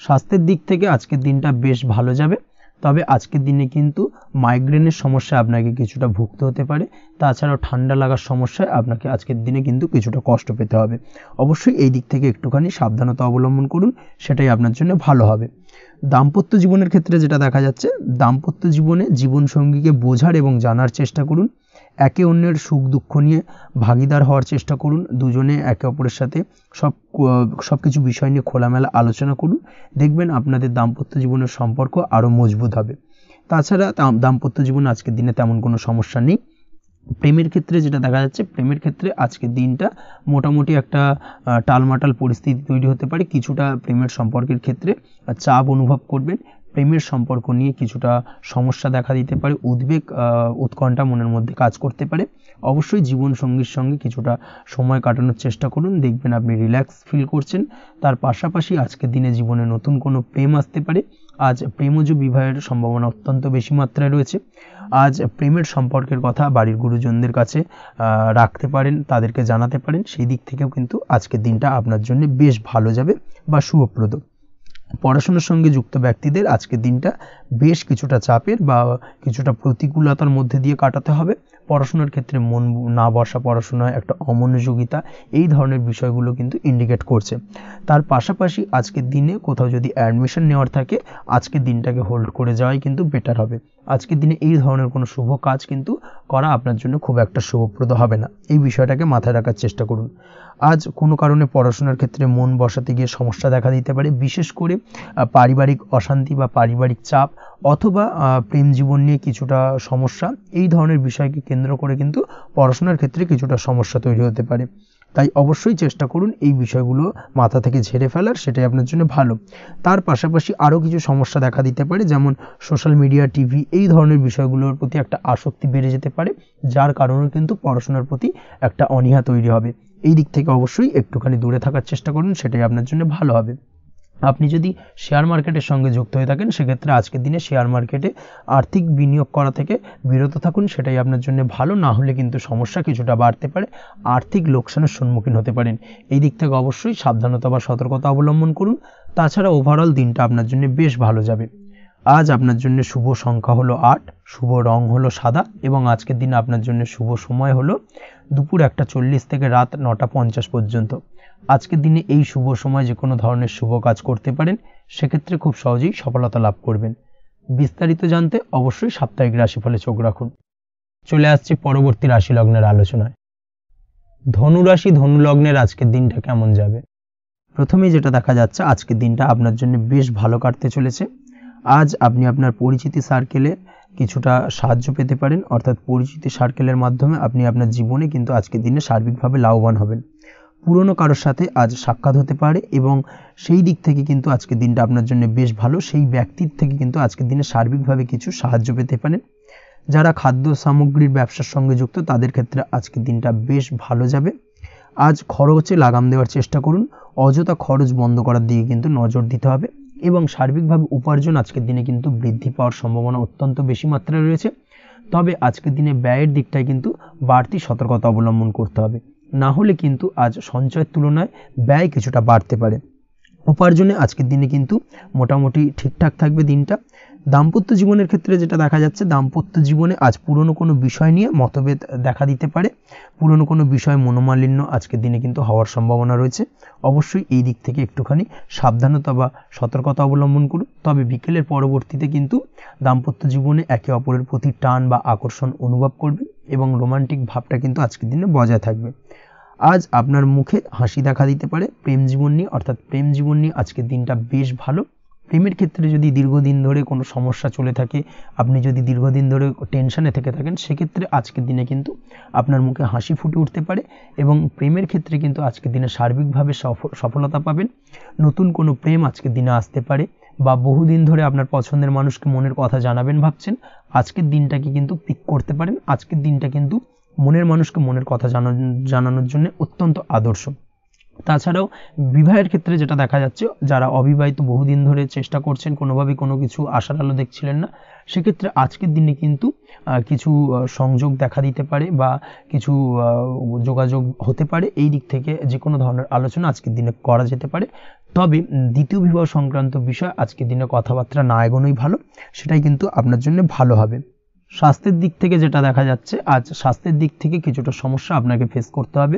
স্বাস্থ্যের দিক থেকে আজকের দিনটা বেশ ভালো যাবে, তবে আজকের দিনে কিন্তু মাইগ্রেনের সমস্যা আপনাকে কিছুটা ভুগতে হতে পারে। তাছাড়াও ঠান্ডা লাগার সমস্যায় আপনাকে আজকের দিনে কিন্তু কিছুটা কষ্ট পেতে হবে। অবশ্যই এই দিক থেকে একটুখানি সাবধানতা অবলম্বন করুন, সেটাই আপনার জন্য ভালো হবে। দাম্পত্য জীবনের ক্ষেত্রে যেটা দেখা যাচ্ছে, দাম্পত্য জীবনে জীবনসঙ্গীকে বোঝার এবং জানার চেষ্টা করুন। একে অন্যের সুখ দুঃখ নিয়ে ভাগিদার হওয়ার চেষ্টা করুন। দুজনে একে অপরের সাথে সব কিছু বিষয় নিয়ে খোলামেলা আলোচনা করুন। দেখবেন আপনাদের দাম্পত্য জীবনের সম্পর্ক আরও মজবুত হবে। তাছাড়া দাম্পত্য জীবনে আজকের দিনে তেমন কোনো সমস্যা নেই। প্রেমের ক্ষেত্রে যেটা দেখা যাচ্ছে, প্রেমের ক্ষেত্রে আজকের দিনটা মোটামুটি একটা টালমাটাল পরিস্থিতি তৈরি হতে পারে। কিছুটা প্রেমের সম্পর্কের ক্ষেত্রে চাপ অনুভব করবেন, প্রেমের সম্পর্ক নিয়ে কিছুটা সমস্যা দেখা দিতে পারে, উদ্বেগ উৎকণ্ঠা মনের মধ্যে কাজ করতে পারে। অবশ্যই জীবন সঙ্গীর সঙ্গে কিছুটা সময় কাটানোর চেষ্টা করুন, দেখবেন আপনি রিল্যাক্স ফিল করছেন। তার পাশাপাশি আজকের দিনে জীবনে নতুন কোনো প্রেম আসতে পারে। আজ প্রেমজ বিবাহের সম্ভাবনা অত্যন্ত বেশি মাত্রায় রয়েছে। আজ প্রেমের সম্পর্কের কথা বাড়ির গুরুজনদের কাছে রাখতে পারেন, তাদেরকে জানাতে পারেন। সেই দিক থেকেও কিন্তু আজকের দিনটা আপনার জন্য বেশ ভালো যাবে বা শুভপ্রদ। পড়াশোনার সঙ্গে যুক্ত ব্যক্তিদের আজকের দিনটা বেশ কিছুটা চাপের বা কিছুটা প্রতিকূলতার মধ্যে দিয়ে কাটাতে হবে। পড়াশোনার ক্ষেত্রে মন না বসা, পড়াশোনায় একটা অমনোযোগিতা, এই ধরনের বিষয়গুলো কিন্তু ইন্ডিকেট করছে। তার পাশাপাশি আজকের দিনে কোথাও যদি অ্যাডমিশন নেওয়ার থাকে, আজকের দিনটাকে হোল্ড করে যাওয়াই কিন্তু বেটার হবে। আজকের দিনে এই ধরনের কোনো শুভ কাজ কিন্তু করা আপনার জন্য খুব একটা শুভপ্রদ হবে না, এই বিষয়টাকে মাথায় রাখার চেষ্টা করুন। আজ কোনো কারণে পড়াশোনার ক্ষেত্রে মন বসাতে গিয়ে সমস্যা দেখা দিতে পারে, বিশেষ করে পারিবারিক অশান্তি বা পারিবারিক চাপ অথবা প্রেম জীবন নিয়ে কিছুটা সমস্যা, এই ধরনের বিষয়কে কেন্দ্র করে কিন্তু পড়াশোনার ক্ষেত্রে কিছুটা সমস্যা তৈরি হতে পারে। তাই অবশ্যই চেষ্টা করুন এই বিষয়গুলো মাথা থেকে ঝেড়ে ফেলার, সেটাই আপনার জন্য ভালো। তার পাশাপাশি আরও কিছু সমস্যা দেখা দিতে পারে, যেমন সোশ্যাল মিডিয়া, টিভি, এই ধরনের বিষয়গুলোর প্রতি একটা আসক্তি বেড়ে যেতে পারে, যার কারণে কিন্তু পড়াশোনার প্রতি একটা অনীহা তৈরি হবে। এই দিক থেকে অবশ্যই একটুখানি দূরে থাকার চেষ্টা করুন, সেটাই আপনার জন্য ভালো হবে। আপনি যদি শেয়ার মার্কেটের সঙ্গে যুক্ত হয়ে থাকেন, সেক্ষেত্রে আজকের দিনে শেয়ার মার্কেটে আর্থিক বিনিয়োগ করা থেকে বিরত থাকুন, সেটাই আপনার জন্য ভালো। না হলে কিন্তু সমস্যা কিছুটা বাড়তে পারে, আর্থিক লোকসানের সম্মুখীন হতে পারেন। এই দিক থেকে অবশ্যই সাবধানতা বা সতর্কতা অবলম্বন করুন। তাছাড়া ওভারঅল দিনটা আপনার জন্য বেশ ভালো যাবে। আজ আপনার জন্য শুভ সংখ্যা হলো 8, শুভ রং হলো সাদা, এবং আজকের দিনে আপনার জন্য শুভ সময় হলো দুপুর 1:40 থেকে রাত 9:50 পর্যন্ত। আজকের দিনে এই শুভ সময় যে কোনো ধরনের শুভ কাজ করতে পারেন, সেক্ষেত্রে খুব সহজেই সফলতা লাভ করবেন। বিস্তারিত জানতে অবশ্যই সাপ্তাহিক রাশিফলে চোখ রাখুন। চলে আসছে পরবর্তী রাশি লগ্নের আলোচনায়। ধনুরাশি, ধনু লগ্নের আজকের দিনটা কেমন যাবে? প্রথমেই যেটা দেখা যাচ্ছে, আজকের দিনটা আপনার জন্য বেশ ভালো কাটতে চলেছে। আজ আপনি আপনার পরিচিতি সার্কেলে কিছুটা সাহায্য পেতে পারেন, অর্থাৎ পরিচিতি সার্কেলের মাধ্যমে আপনি আপনার জীবনে কিন্তু আজকের দিনে সার্বিকভাবে লাভবান হবেন। পুরনো কারোর সাথে আজ সাক্ষাৎ হতে পারে এবং সেই দিক থেকে কিন্তু আজকের দিনটা আপনার জন্য বেশ ভালো। সেই ব্যক্তির থেকে কিন্তু আজকের দিনে সার্বিকভাবে কিছু সাহায্য পেতে পারেন। যারা খাদ্য সামগ্রীর ব্যবসার সঙ্গে যুক্ত, তাদের ক্ষেত্রে আজকের দিনটা বেশ ভালো যাবে। আজ খরচে লাগাম দেওয়ার চেষ্টা করুন, অযথা খরচ বন্ধ করার দিকে কিন্তু নজর দিতে হবে, এবং সার্বিকভাবে উপার্জন আজকের দিনে কিন্তু বৃদ্ধি পাওয়ার সম্ভাবনা অত্যন্ত বেশি মাত্রায় রয়েছে। তবে আজকের দিনে ব্যয়ের দিকটায় কিন্তু বাড়তি সতর্কতা অবলম্বন করতে হবে, না হলে কিন্তু আজ সঞ্চয়ের তুলনায় ব্যয় কিছুটা বাড়তে পারে। উপার্জনে আজকের দিনে কিন্তু মোটামুটি ঠিকঠাক থাকবে দিনটা। দাম্পত্য জীবনের ক্ষেত্রে যেটা দেখা যাচ্ছে, দাম্পত্য জীবনে আজ পুরনো কোনো বিষয় নিয়ে মতভেদ দেখা দিতে পারে, পুরনো কোনো বিষয় মনোমালিন্য আজকের দিনে কিন্তু হওয়ার সম্ভাবনা রয়েছে। অবশ্যই এই দিক থেকে একটুখানি সাবধানতা বা সতর্কতা অবলম্বন করুন। তবে বিকেলের পরবর্তীতে কিন্তু দাম্পত্য জীবনে একে অপরের প্রতি টান বা আকর্ষণ অনুভব করবে, এবং রোমান্টিক ভাবটা কিন্তু আজকের দিনে বজায় থাকবে। আজ আপনার মুখে হাসি দেখা দিতে পারে প্রেম জীবন নিয়ে, অর্থাৎ প্রেম জীবন নিয়ে আজকের দিনটা বেশ ভালো। প্রেমের ক্ষেত্রে যদি দীর্ঘদিন ধরে কোনো সমস্যা চলে থাকে, আপনি যদি দীর্ঘদিন ধরে টেনশনে থেকে থাকেন, সেক্ষেত্রে আজকের দিনে কিন্তু আপনার মুখে হাসি ফুটে উঠতে পারে, এবং প্রেমের ক্ষেত্রে কিন্তু আজকের দিনে সার্বিকভাবে সফলতা পাবেন। নতুন কোনো প্রেম আজকের দিনে আসতে পারে, বা বহুদিন ধরে আপনার পছন্দের মানুষকে মনের কথা জানাবেন ভাবছেন, আজকের দিনটাকে কিন্তু পিক করতে পারেন। আজকের দিনটা কিন্তু মনের মানুষকে মনের কথা জানানোর জন্য অত্যন্ত আদর্শ। তাছাড়াও বিবাহের ক্ষেত্রে যেটা দেখা যাচ্ছে, যারা অবিবাহিত বহুদিন ধরে চেষ্টা করছেন, কোনোভাবেই কোনো কিছু আশার আলো দেখছিলেন না, সেক্ষেত্রে আজকের দিনে কিন্তু কিছু সংযোগ দেখা দিতে পারে বা কিছু যোগাযোগ হতে পারে। এই দিক থেকে যে কোনো ধরনের আলোচনা আজকের দিনে করা যেতে পারে। তবে দ্বিতীয় বিবাহ সংক্রান্ত বিষয় আজকের দিনে কথাবার্তা না এগোনোই ভালো, সেটাই কিন্তু আপনার জন্য ভালো হবে। স্বাস্থ্যের দিক থেকে যেটা দেখা যাচ্ছে, আজ স্বাস্থ্যের দিক থেকে কিছুটা সমস্যা আপনাকে ফেস করতে হবে,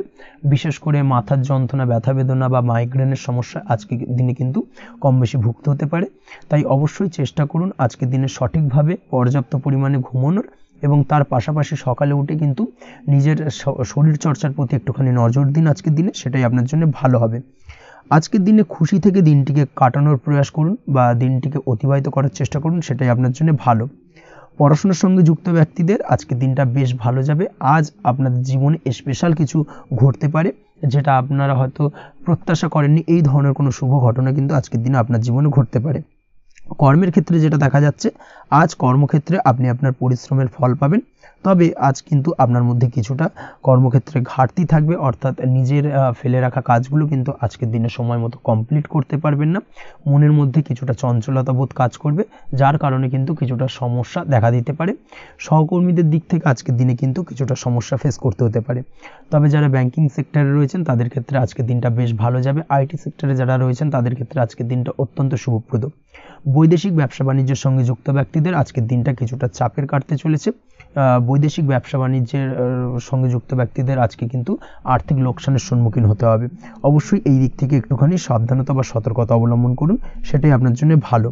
বিশেষ করে মাথার যন্ত্রণা, ব্যথা বেদনা বা মাইগ্রেনের সমস্যা আজকের দিনে কিন্তু কম বেশি ভুগতে হতে পারে। তাই অবশ্যই চেষ্টা করুন আজকের দিনে সঠিকভাবে পর্যাপ্ত পরিমাণে ঘুমানোর, এবং তার পাশাপাশি সকালে উঠে কিন্তু নিজের শরীর চর্চার প্রতি একটুখানি নজর দিন আজকের দিনে, সেটাই আপনার জন্য ভালো হবে। আজকের দিনে খুশি থেকে দিনটিকে কাটানোর প্রয়াস করুন বা দিনটিকে অতিবাহিত করার চেষ্টা করুন, সেটাই আপনার জন্য ভালো। পড়াশোনার সঙ্গে যুক্ত ব্যক্তিদের আজকের দিনটা বেশ ভালো যাবে। আজ আপনাদের জীবনে স্পেশাল কিছু ঘটতে পারে, যেটা আপনারা হয়তো প্রত্যাশা করেননি। এই ধরনের কোনো শুভ ঘটনা কিন্তু আজকের দিনে আপনার জীবনে ঘটতে পারে। কর্মের ক্ষেত্রে যেটা দেখা যাচ্ছে, আজ কর্মক্ষেত্রে আপনি আপনার পরিশ্রমের ফল পাবেন। তবে আজ কিন্তু আপনার মধ্যে কিছুটা কর্মক্ষেত্রে ঘাটতি থাকবে, অর্থাৎ নিজের ফেলে রাখা কাজগুলো কিন্তু আজকের দিনে সময় মতো কমপ্লিট করতে পারবেন না। মনের মধ্যে কিছুটা চঞ্চলতা বোধ কাজ করবে, যার কারণে কিন্তু কিছুটা সমস্যা দেখা দিতে পারে। সহকর্মীদের দিক থেকে আজকের দিনে কিন্তু কিছুটা সমস্যা ফেস করতে হতে পারে। তবে যারা ব্যাংকিং সেক্টরে রয়েছেন তাদের ক্ষেত্রে আজকের দিনটা বেশ ভালো যাবে। আইটি সেক্টরে যারা রয়েছেন তাদের ক্ষেত্রে আজকের দিনটা অত্যন্ত শুভপ্রদ। বৈদেশিক ব্যবসা বাণিজ্যের সঙ্গে যুক্ত ব্যক্তিদের আজকের দিনটা কিছুটা চাপের কাটতে চলেছে। বৈদেশিক ব্যবসা বাণিজ্যের সঙ্গে যুক্ত ব্যক্তিদের আজকে কিন্তু আর্থিক লোকসানের সম্মুখীন হতে হবে। অবশ্যই এই দিক থেকে একটুখানি সাবধানতা বা সতর্কতা অবলম্বন করুন, সেটাই আপনার জন্য ভালো।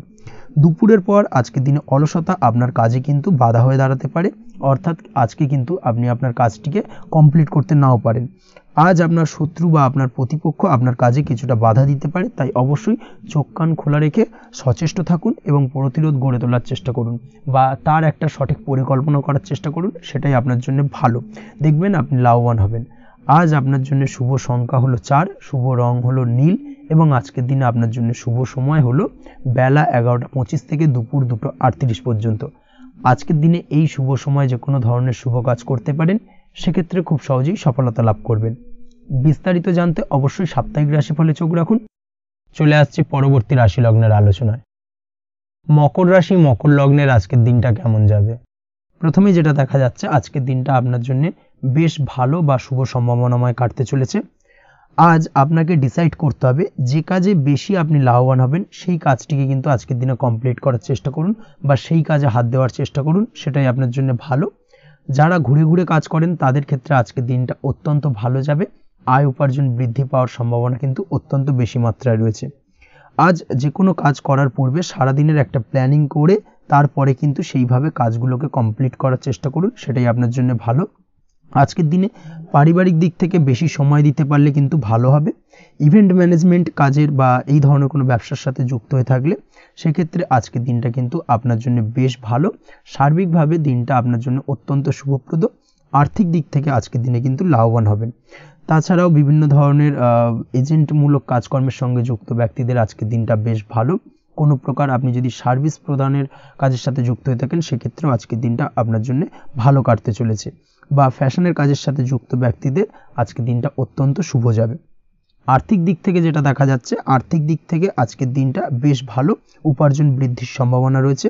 দুপুরের পর আজকের দিনে অলসতা আপনার কাজে কিন্তু বাধা হয়ে দাঁড়াতে পারে, অর্থাৎ আজকে কিন্তু আপনি আপনার কাজটিকে কমপ্লিট করতে নাও পারেন। আজ আপনার শত্রু বা আপনার প্রতিপক্ষ আপনার কাজে কিছুটা বাধা দিতে পারে, তাই অবশ্যই চোখ কান খোলা রেখে সচেষ্ট থাকুন এবং প্রতিরোধ গড়ে তোলার চেষ্টা করুন বা তার একটা সঠিক পরিকল্পনা করার চেষ্টা করুন, সেটাই আপনার জন্য ভালো। দেখবেন আপনি লাভবান হবেন। আজ আপনার জন্য শুভ সংখ্যা হলো 4, শুভ রং হলো নীল এবং আজকের দিনে আপনার জন্য শুভ সময় হলো বেলা 11:25 থেকে দুপুর 2:38 পর্যন্ত। আজকের দিনে এই শুভ সময় যে কোনো ধরনের শুভ কাজ করতে পারেন, সেক্ষেত্রে খুব সহজেই সফলতা লাভ করবেন। বিস্তারিত জানতে অবশ্যই সাপ্তাহিক রাশিফলে চোখ রাখুন। চলে আসছে পরবর্তী রাশি লগ্নের আলোচনায়। মকর রাশি মকর লগ্নের আজকের দিনটা কেমন যাবে? প্রথমে যেটা দেখা যাচ্ছে, আজকের দিনটা আপনার জন্য বেশ ভালো বা শুভ সম্ভাবনাময় কাটতে চলেছে। আজ আপনাকে ডিসাইড করতে হবে যে কাজে বেশি আপনি লাভবান হবেন, সেই কাজটিকে কিন্তু আজকের দিনে কমপ্লিট করার চেষ্টা করুন বা সেই কাজে হাত দেওয়ার চেষ্টা করুন, সেটাই আপনার জন্য ভালো। যারা ঘুরে ঘুরে কাজ করেন তাদের ক্ষেত্রে আজকের দিনটা অত্যন্ত ভালো যাবে। আয় উপার্জন বৃদ্ধি পাওয়ার সম্ভাবনা কিন্তু অত্যন্ত বেশি মাত্রায় রয়েছে। আজ যে কোনো কাজ করার পূর্বে সারাদিনের একটা প্ল্যানিং করে তারপরে কিন্তু সেইভাবে কাজগুলোকে কমপ্লিট করার চেষ্টা করুন, সেটাই আপনার জন্য ভালো। আজকের দিনে পারিবারিক দিক থেকে বেশি সময় দিতে পারলে কিন্তু ভালো হবে। ইভেন্ট ম্যানেজমেন্ট কাজের বা এই ধরনের কোনো ব্যবসার সাথে যুক্ত হয়ে থাকলে সেক্ষেত্রে আজকের দিনটা কিন্তু আপনার জন্য বেশ ভালো। সার্বিকভাবে দিনটা আপনার জন্য অত্যন্ত শুভপ্রদ। আর্থিক দিক থেকে আজকের দিনে কিন্তু লাভবান হবেন। তাছাড়াও বিভিন্ন ধরনের এজেন্টমূলক কাজকর্মের সঙ্গে যুক্ত ব্যক্তিদের আজকের দিনটা বেশ ভালো। কোনো প্রকার আপনি যদি সার্ভিস প্রদানের কাজের সাথে যুক্ত হয়ে থাকেন, সেক্ষেত্রেও আজকের দিনটা আপনার জন্য ভালো কাটতে চলেছে। বা ফ্যাশনের কাজের সাথে যুক্ত ব্যক্তিদের আজকের দিনটা অত্যন্ত শুভ যাবে। আর্থিক দিক থেকে যেটা দেখা যাচ্ছে, আর্থিক দিক থেকে আজকের দিনটা বেশ ভালো, উপার্জন বৃদ্ধির সম্ভাবনা রয়েছে।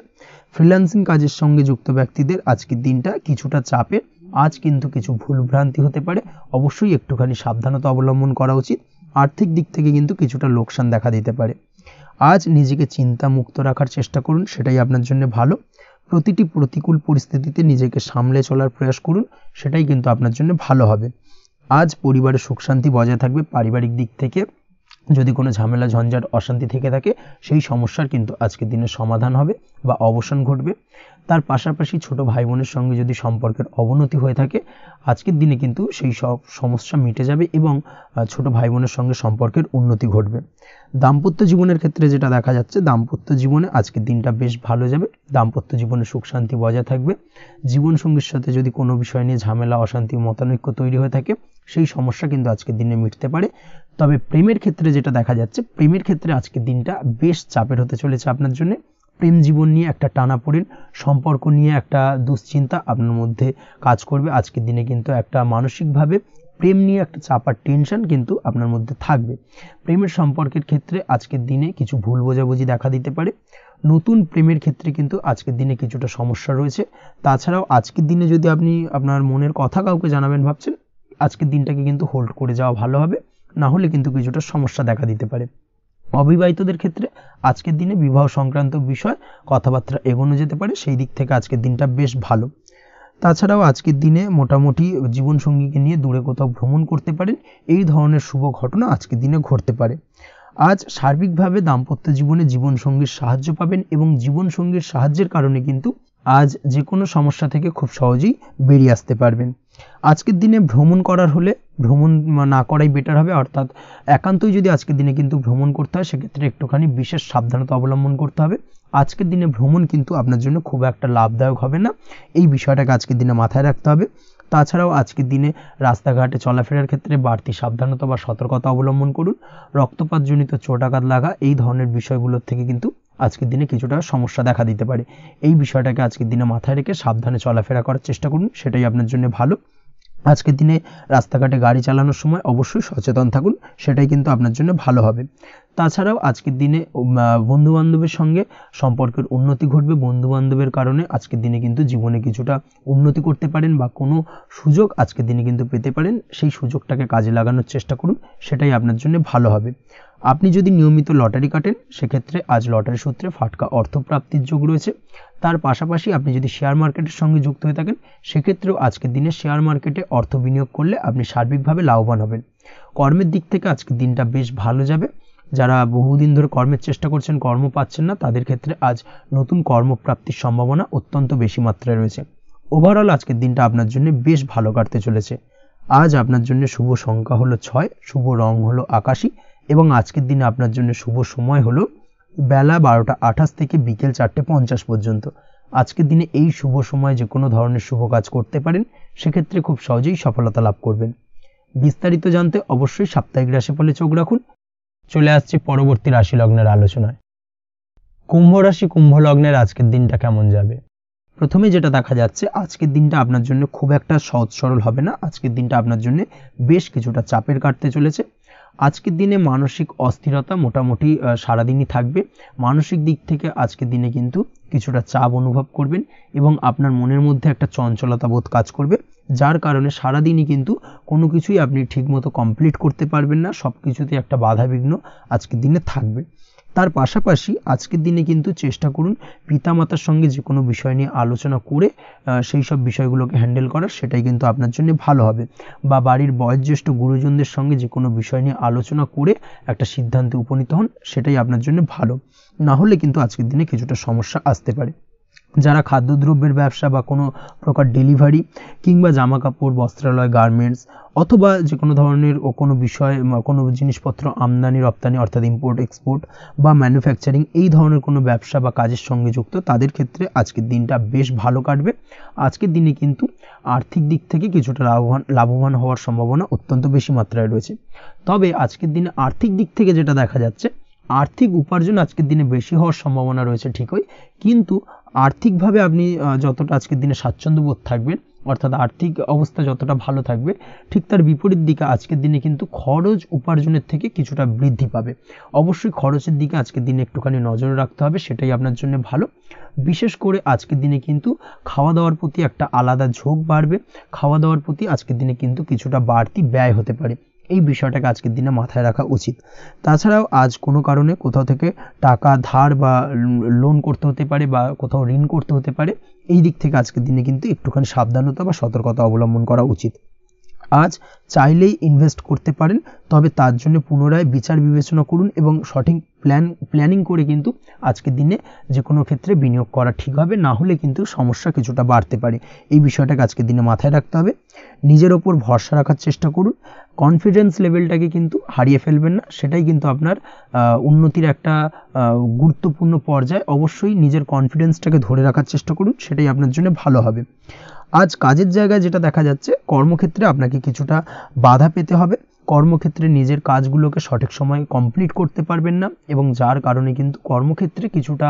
ফ্রিল্যান্সিং কাজের সঙ্গে যুক্ত ব্যক্তিদের আজকের দিনটা কিছুটা চাপের। আজ কিন্তু কিছু ভুলভ্রান্তি হতে পারে, অবশ্যই একটুখানি সাবধানতা অবলম্বন করা উচিত। আর্থিক দিক থেকে কিন্তু কিছুটা লোকসান দেখা দিতে পারে। আজ নিজেকে চিন্তা মুক্ত রাখার চেষ্টা করুন, সেটাই আপনার জন্য ভালো। প্রতিটি প্রতিকূল পরিস্থিতিতে নিজেকে সামলে চলার প্রয়াস করুন, সেটাই কিন্তু আপনার জন্য ভালো হবে। আজ পরিবারের সুখ শান্তি বজায় থাকবে। পারিবারিক দিক থেকে যদি কোনো ঝামেলা ঝঞ্ঝাট অশান্তি থেকে থাকে, সেই সমস্যার কিন্তু আজকের দিনে সমাধান হবে বা অবসান ঘটবে। তার পাশাপাশি ছোট ভাই বোনের সঙ্গে যদি সম্পর্কের অবনতি হয়ে থাকে, আজকের দিনে কিন্তু সেই সব সমস্যা মিটে যাবে এবং ছোট ভাই বোনের সঙ্গে সম্পর্কের উন্নতি ঘটবে। দাম্পত্য জীবনের ক্ষেত্রে যেটা দেখা যাচ্ছে, দাম্পত্য জীবনে আজকের দিনটা বেশ ভালো যাবে। দাম্পত্য জীবনে সুখ শান্তি বজায় থাকবে। জীবনসঙ্গীর সাথে যদি কোনো বিষয় নিয়ে ঝামেলা অশান্তি মতানৈক্য তৈরি হয়ে থাকে, সেই সমস্যা কিন্তু আজকের দিনে মিটতে পারে। তবে প্রেমের ক্ষেত্রে যেটা দেখা যাচ্ছে, প্রেমের ক্ষেত্রে আজকের দিনটা বেশ চাপের হতে চলেছে আপনার জন্য। প্রেম জীবন নিয়ে একটা টানাপোড়েন, সম্পর্ক নিয়ে একটা দুশ্চিন্তা আপনার মধ্যে কাজ করবে। আজকের দিনে কিন্তু একটা মানসিকভাবে প্রেম নিয়ে একটা চাপার টেনশন কিন্তু আপনার মধ্যে থাকবে। প্রেমের সম্পর্কের ক্ষেত্রে আজকের দিনে কিছু ভুল বোঝাবুঝি দেখা দিতে পারে। নতুন প্রেমের ক্ষেত্রে কিন্তু আজকের দিনে কিছুটা সমস্যা রয়েছে। তাছাড়াও আজকের দিনে যদি আপনি আপনার মনের কথা কাউকে জানাবেন ভাবছেন, আজকের দিনটাকে কিন্তু হোল্ড করে যাওয়া ভালো হবে, না হলে কিন্তু কিছুটা সমস্যা দেখা দিতে পারে। অবিবাহিতদের ক্ষেত্রে আজকের দিনে বিবাহ সংক্রান্ত বিষয় কথাবার্তা এগোনো যেতে পারে, সেই দিক থেকে আজকের দিনটা বেশ ভালো। তাছাড়াও আজকের দিনে মোটামুটি জীবনসঙ্গীকে নিয়ে দূরে কোথাও ভ্রমণ করতে পারেন, এই ধরনের শুভ ঘটনা আজকের দিনে ঘটতে পারে। আজ সার্বিকভাবে দাম্পত্য জীবনে জীবনসঙ্গীর সাহায্য পাবেন এবং জীবনসঙ্গীর সাহায্যের কারণে কিন্তু আজ যে কোনো সমস্যা থেকে খুব সহজেই বেরিয়ে আসতে পারবেন। আজকের দিনে ভ্রমণ করার হলে ভ্রমণ না করাই বেটার হবে, অর্থাৎ একান্তই যদি আজকের দিনে কিন্তু ভ্রমণ করতে হয় সেক্ষেত্রে একটুখানি বিশেষ সাবধানতা অবলম্বন করতে হবে। আজকের দিনে ভ্রমণ কিন্তু আপনার জন্য খুব একটা লাভদায়ক হবে না, এই বিষয়টাকে আজকের দিনে মাথায় রাখতে হবে। তাছাড়াও আজকের দিনে রাস্তাঘাটে চলাফেরার ক্ষেত্রে বাড়তি সাবধানতা বা সতর্কতা অবলম্বন করুন। রক্তপাতজনিত চোটাঘাত লাগা এই ধরনের বিষয়গুলোর থেকে কিন্তু আজকের দিনে কিছুটা সমস্যা দেখা দিতে পারে। এই বিষয়টাকে আজকের দিনে মাথায় রেখে সাবধানে চলাফেরা করার চেষ্টা করুন, সেটাই আপনার জন্য ভালো। আজকের দিনে রাস্তাঘাটে গাড়ি চালানোর সময় অবশ্যই সচেতন থাকুন, সেটাই কিন্তু আপনার জন্য ভালো হবে। তাছাড়াও আজকের দিনে বন্ধুবান্ধবের সঙ্গে সম্পর্কের উন্নতি ঘটবে। বন্ধুবান্ধবের কারণে আজকের দিনে কিন্তু জীবনে কিছুটা উন্নতি করতে পারেন বা কোনো সুযোগ আজকের দিনে কিন্তু পেতে পারেন, সেই সুযোগটাকে কাজে লাগানোর চেষ্টা করুন, সেটাই আপনার জন্য ভালো হবে। আপনি যদি নিয়মিত লটারি কাটেন সেক্ষেত্রে আজ লটারি সূত্রে ফাটকা অর্থপ্রাপ্তির যোগ রয়েছে। তার পাশাপাশি আপনি যদি শেয়ার মার্কেটের সঙ্গে যুক্ত হয়ে থাকেন সেক্ষেত্রেও আজকের দিনে শেয়ার মার্কেটে অর্থ বিনিয়োগ করলে আপনি সার্বিকভাবে লাভবান হবেন। কর্মের দিক থেকে আজকের দিনটা বেশ ভালো যাবে। যারা বহুদিন ধরে কর্মের চেষ্টা করছেন, কর্ম পাচ্ছেন না, তাদের ক্ষেত্রে আজ নতুন কর্মপ্রাপ্তির সম্ভাবনা অত্যন্ত বেশি মাত্রায় রয়েছে। ওভারঅল আজকের দিনটা আপনার জন্য বেশ ভালো কাটতে চলেছে। আজ আপনার জন্য শুভ সংখ্যা হলো 6, শুভ রং হলো আকাশী এবং আজকের দিনে আপনার জন্য শুভ সময় হলো বেলা 12:28 থেকে বিকেল 4:50 পর্যন্ত। আজকের দিনে এই শুভ সময় যে কোনো ধরনের শুভ কাজ করতে পারেন, সেক্ষেত্রে খুব সহজেই সফলতা লাভ করবেন। বিস্তারিত জানতে অবশ্যই সাপ্তাহিক রাশিফলে চোখ রাখুন। চলে আসছি পরবর্তী রাশি লগ্নের আলোচনায়। কুম্ভ রাশি, কুম্ভ লগ্নের আজকের দিনটা কেমন যাবে? প্রথমে যেটা দেখা যাচ্ছে, আজকের দিনটা আপনার জন্য খুব একটা সহজ সরল হবে না। আজকের দিনটা আপনার জন্য বেশ কিছুটা চাপের কাটতে চলেছে। আজকের দিনে মানসিক অস্থিরতা মোটামুটি সারাদিনই থাকবে। মানসিক দিক থেকে আজকের দিনে কিন্তু কিছুটা চাপ অনুভব করবেন এবং আপনার মনের মধ্যে একটা চঞ্চলতা বোধ কাজ করবে, যার কারণে সারাদিনই কিন্তু কোনো কিছুই আপনি ঠিকমতো কমপ্লিট করতে পারবেন না, সব কিছুতে একটা বাধাবিঘ্ন আজকের দিনে থাকবে। তার পাশাপাশি আজকের দিনে কিন্তু চেষ্টা করুন পিতামাতার সঙ্গে যে কোনো বিষয় নিয়ে আলোচনা করে সেই সব বিষয়গুলোকে হ্যান্ডেল করার, সেটাই কিন্তু আপনার জন্য ভালো হবে। বা বাড়ির বয়োজ্যেষ্ঠ গুরুজনদের সঙ্গে যে কোনো বিষয় নিয়ে আলোচনা করে একটা সিদ্ধান্তে উপনীত হন, সেটাই আপনার জন্য ভালো। না হলে কিন্তু আজকের দিনে কিছুটা সমস্যা আসতে পারে। যারা খাদ্যদ্রব্যের ব্যবসা বা কোনো প্রকার ডেলিভারি কিংবা জামা কাপড়, বস্ত্রালয়, গার্মেন্টস অথবা যে কোনো ধরনের কোনো বিষয়, কোনো জিনিসপত্র আমদানি রপ্তানি অর্থাৎ ইম্পোর্ট এক্সপোর্ট বা ম্যানুফ্যাকচারিং এই ধরনের কোনো ব্যবসা বা কাজের সঙ্গে যুক্ত, তাদের ক্ষেত্রে আজকের দিনটা বেশ ভালো কাটবে। আজকের দিনে কিন্তু আর্থিক দিক থেকে কিছুটা লাভবান হওয়ার সম্ভাবনা অত্যন্ত বেশি মাত্রায় রয়েছে। তবে আজকের দিনে আর্থিক দিক থেকে যেটা দেখা যাচ্ছে, আর্থিক উপার্জন আজকের দিনে বেশি হওয়ার সম্ভাবনা রয়েছে ঠিকই, কিন্তু আর্থিকভাবে আপনি যতটা আজকের দিনে স্বাচ্ছন্দ্য বোধ থাকবেন, অর্থাৎ আর্থিক অবস্থা যতটা ভালো থাকবে, ঠিক তার বিপরীত দিকে আজকের দিনে কিন্তু খরচ উপার্জনের থেকে কিছুটা বৃদ্ধি পাবে। অবশ্যই খরচের দিকে আজকের দিনে একটুখানি নজর রাখতে হবে, সেটাই আপনার জন্য ভালো। বিশেষ করে আজকের দিনে কিন্তু খাওয়া দাওয়ার প্রতি একটা আলাদা ঝোঁক বাড়বে। খাওয়া দাওয়ার প্রতি আজকের দিনে কিন্তু কিছুটা বাড়তি ব্যয় হতে পারে, এই বিষয়টাকে আজকের দিনে মাথায় রাখা উচিত। তাছাড়াও আজ কোনো কারণে কোথাও থেকে টাকা ধার বা লোন করতে হতে পারে বা কোথাও ঋণ করতে হতে পারে, এই দিক থেকে আজকের দিনে কিন্তু একটুখানি সাবধানতা বা সতর্কতা অবলম্বন করা উচিত। আজ চাইলেই ইনভেস্ট করতে পারেন, তবে তার জন্য পুনরায় বিচার বিবেচনা করুন এবং সঠিক প্ল্যানিং করে কিন্তু আজকের দিনে যে কোনো ক্ষেত্রে বিনিয়োগ করা ঠিক হবে, না হলে কিন্তু সমস্যা কিছুটা বাড়তে পারে। এই বিষয়টাকে আজকের দিনে মাথায় রাখতে হবে। নিজের ওপর ভরসা রাখার চেষ্টা করুন, কনফিডেন্স লেভেলটাকে কিন্তু হারিয়ে ফেলবেন না, সেটাই কিন্তু আপনার উন্নতির একটা গুরুত্বপূর্ণ পর্যায়। অবশ্যই নিজের কনফিডেন্সটাকে ধরে রাখার চেষ্টা করুন, সেটাই আপনার জন্য ভালো হবে। আজ কাজের জায়গায় যেটা দেখা যাচ্ছে, কর্মক্ষেত্রে আপনাকে কিছুটা বাধা পেতে হবে। কর্মক্ষেত্রে নিজের কাজগুলোকে সঠিক সময়ে কমপ্লিট করতে পারবেন না এবং যার কারণে কিন্তু কর্মক্ষেত্রে কিছুটা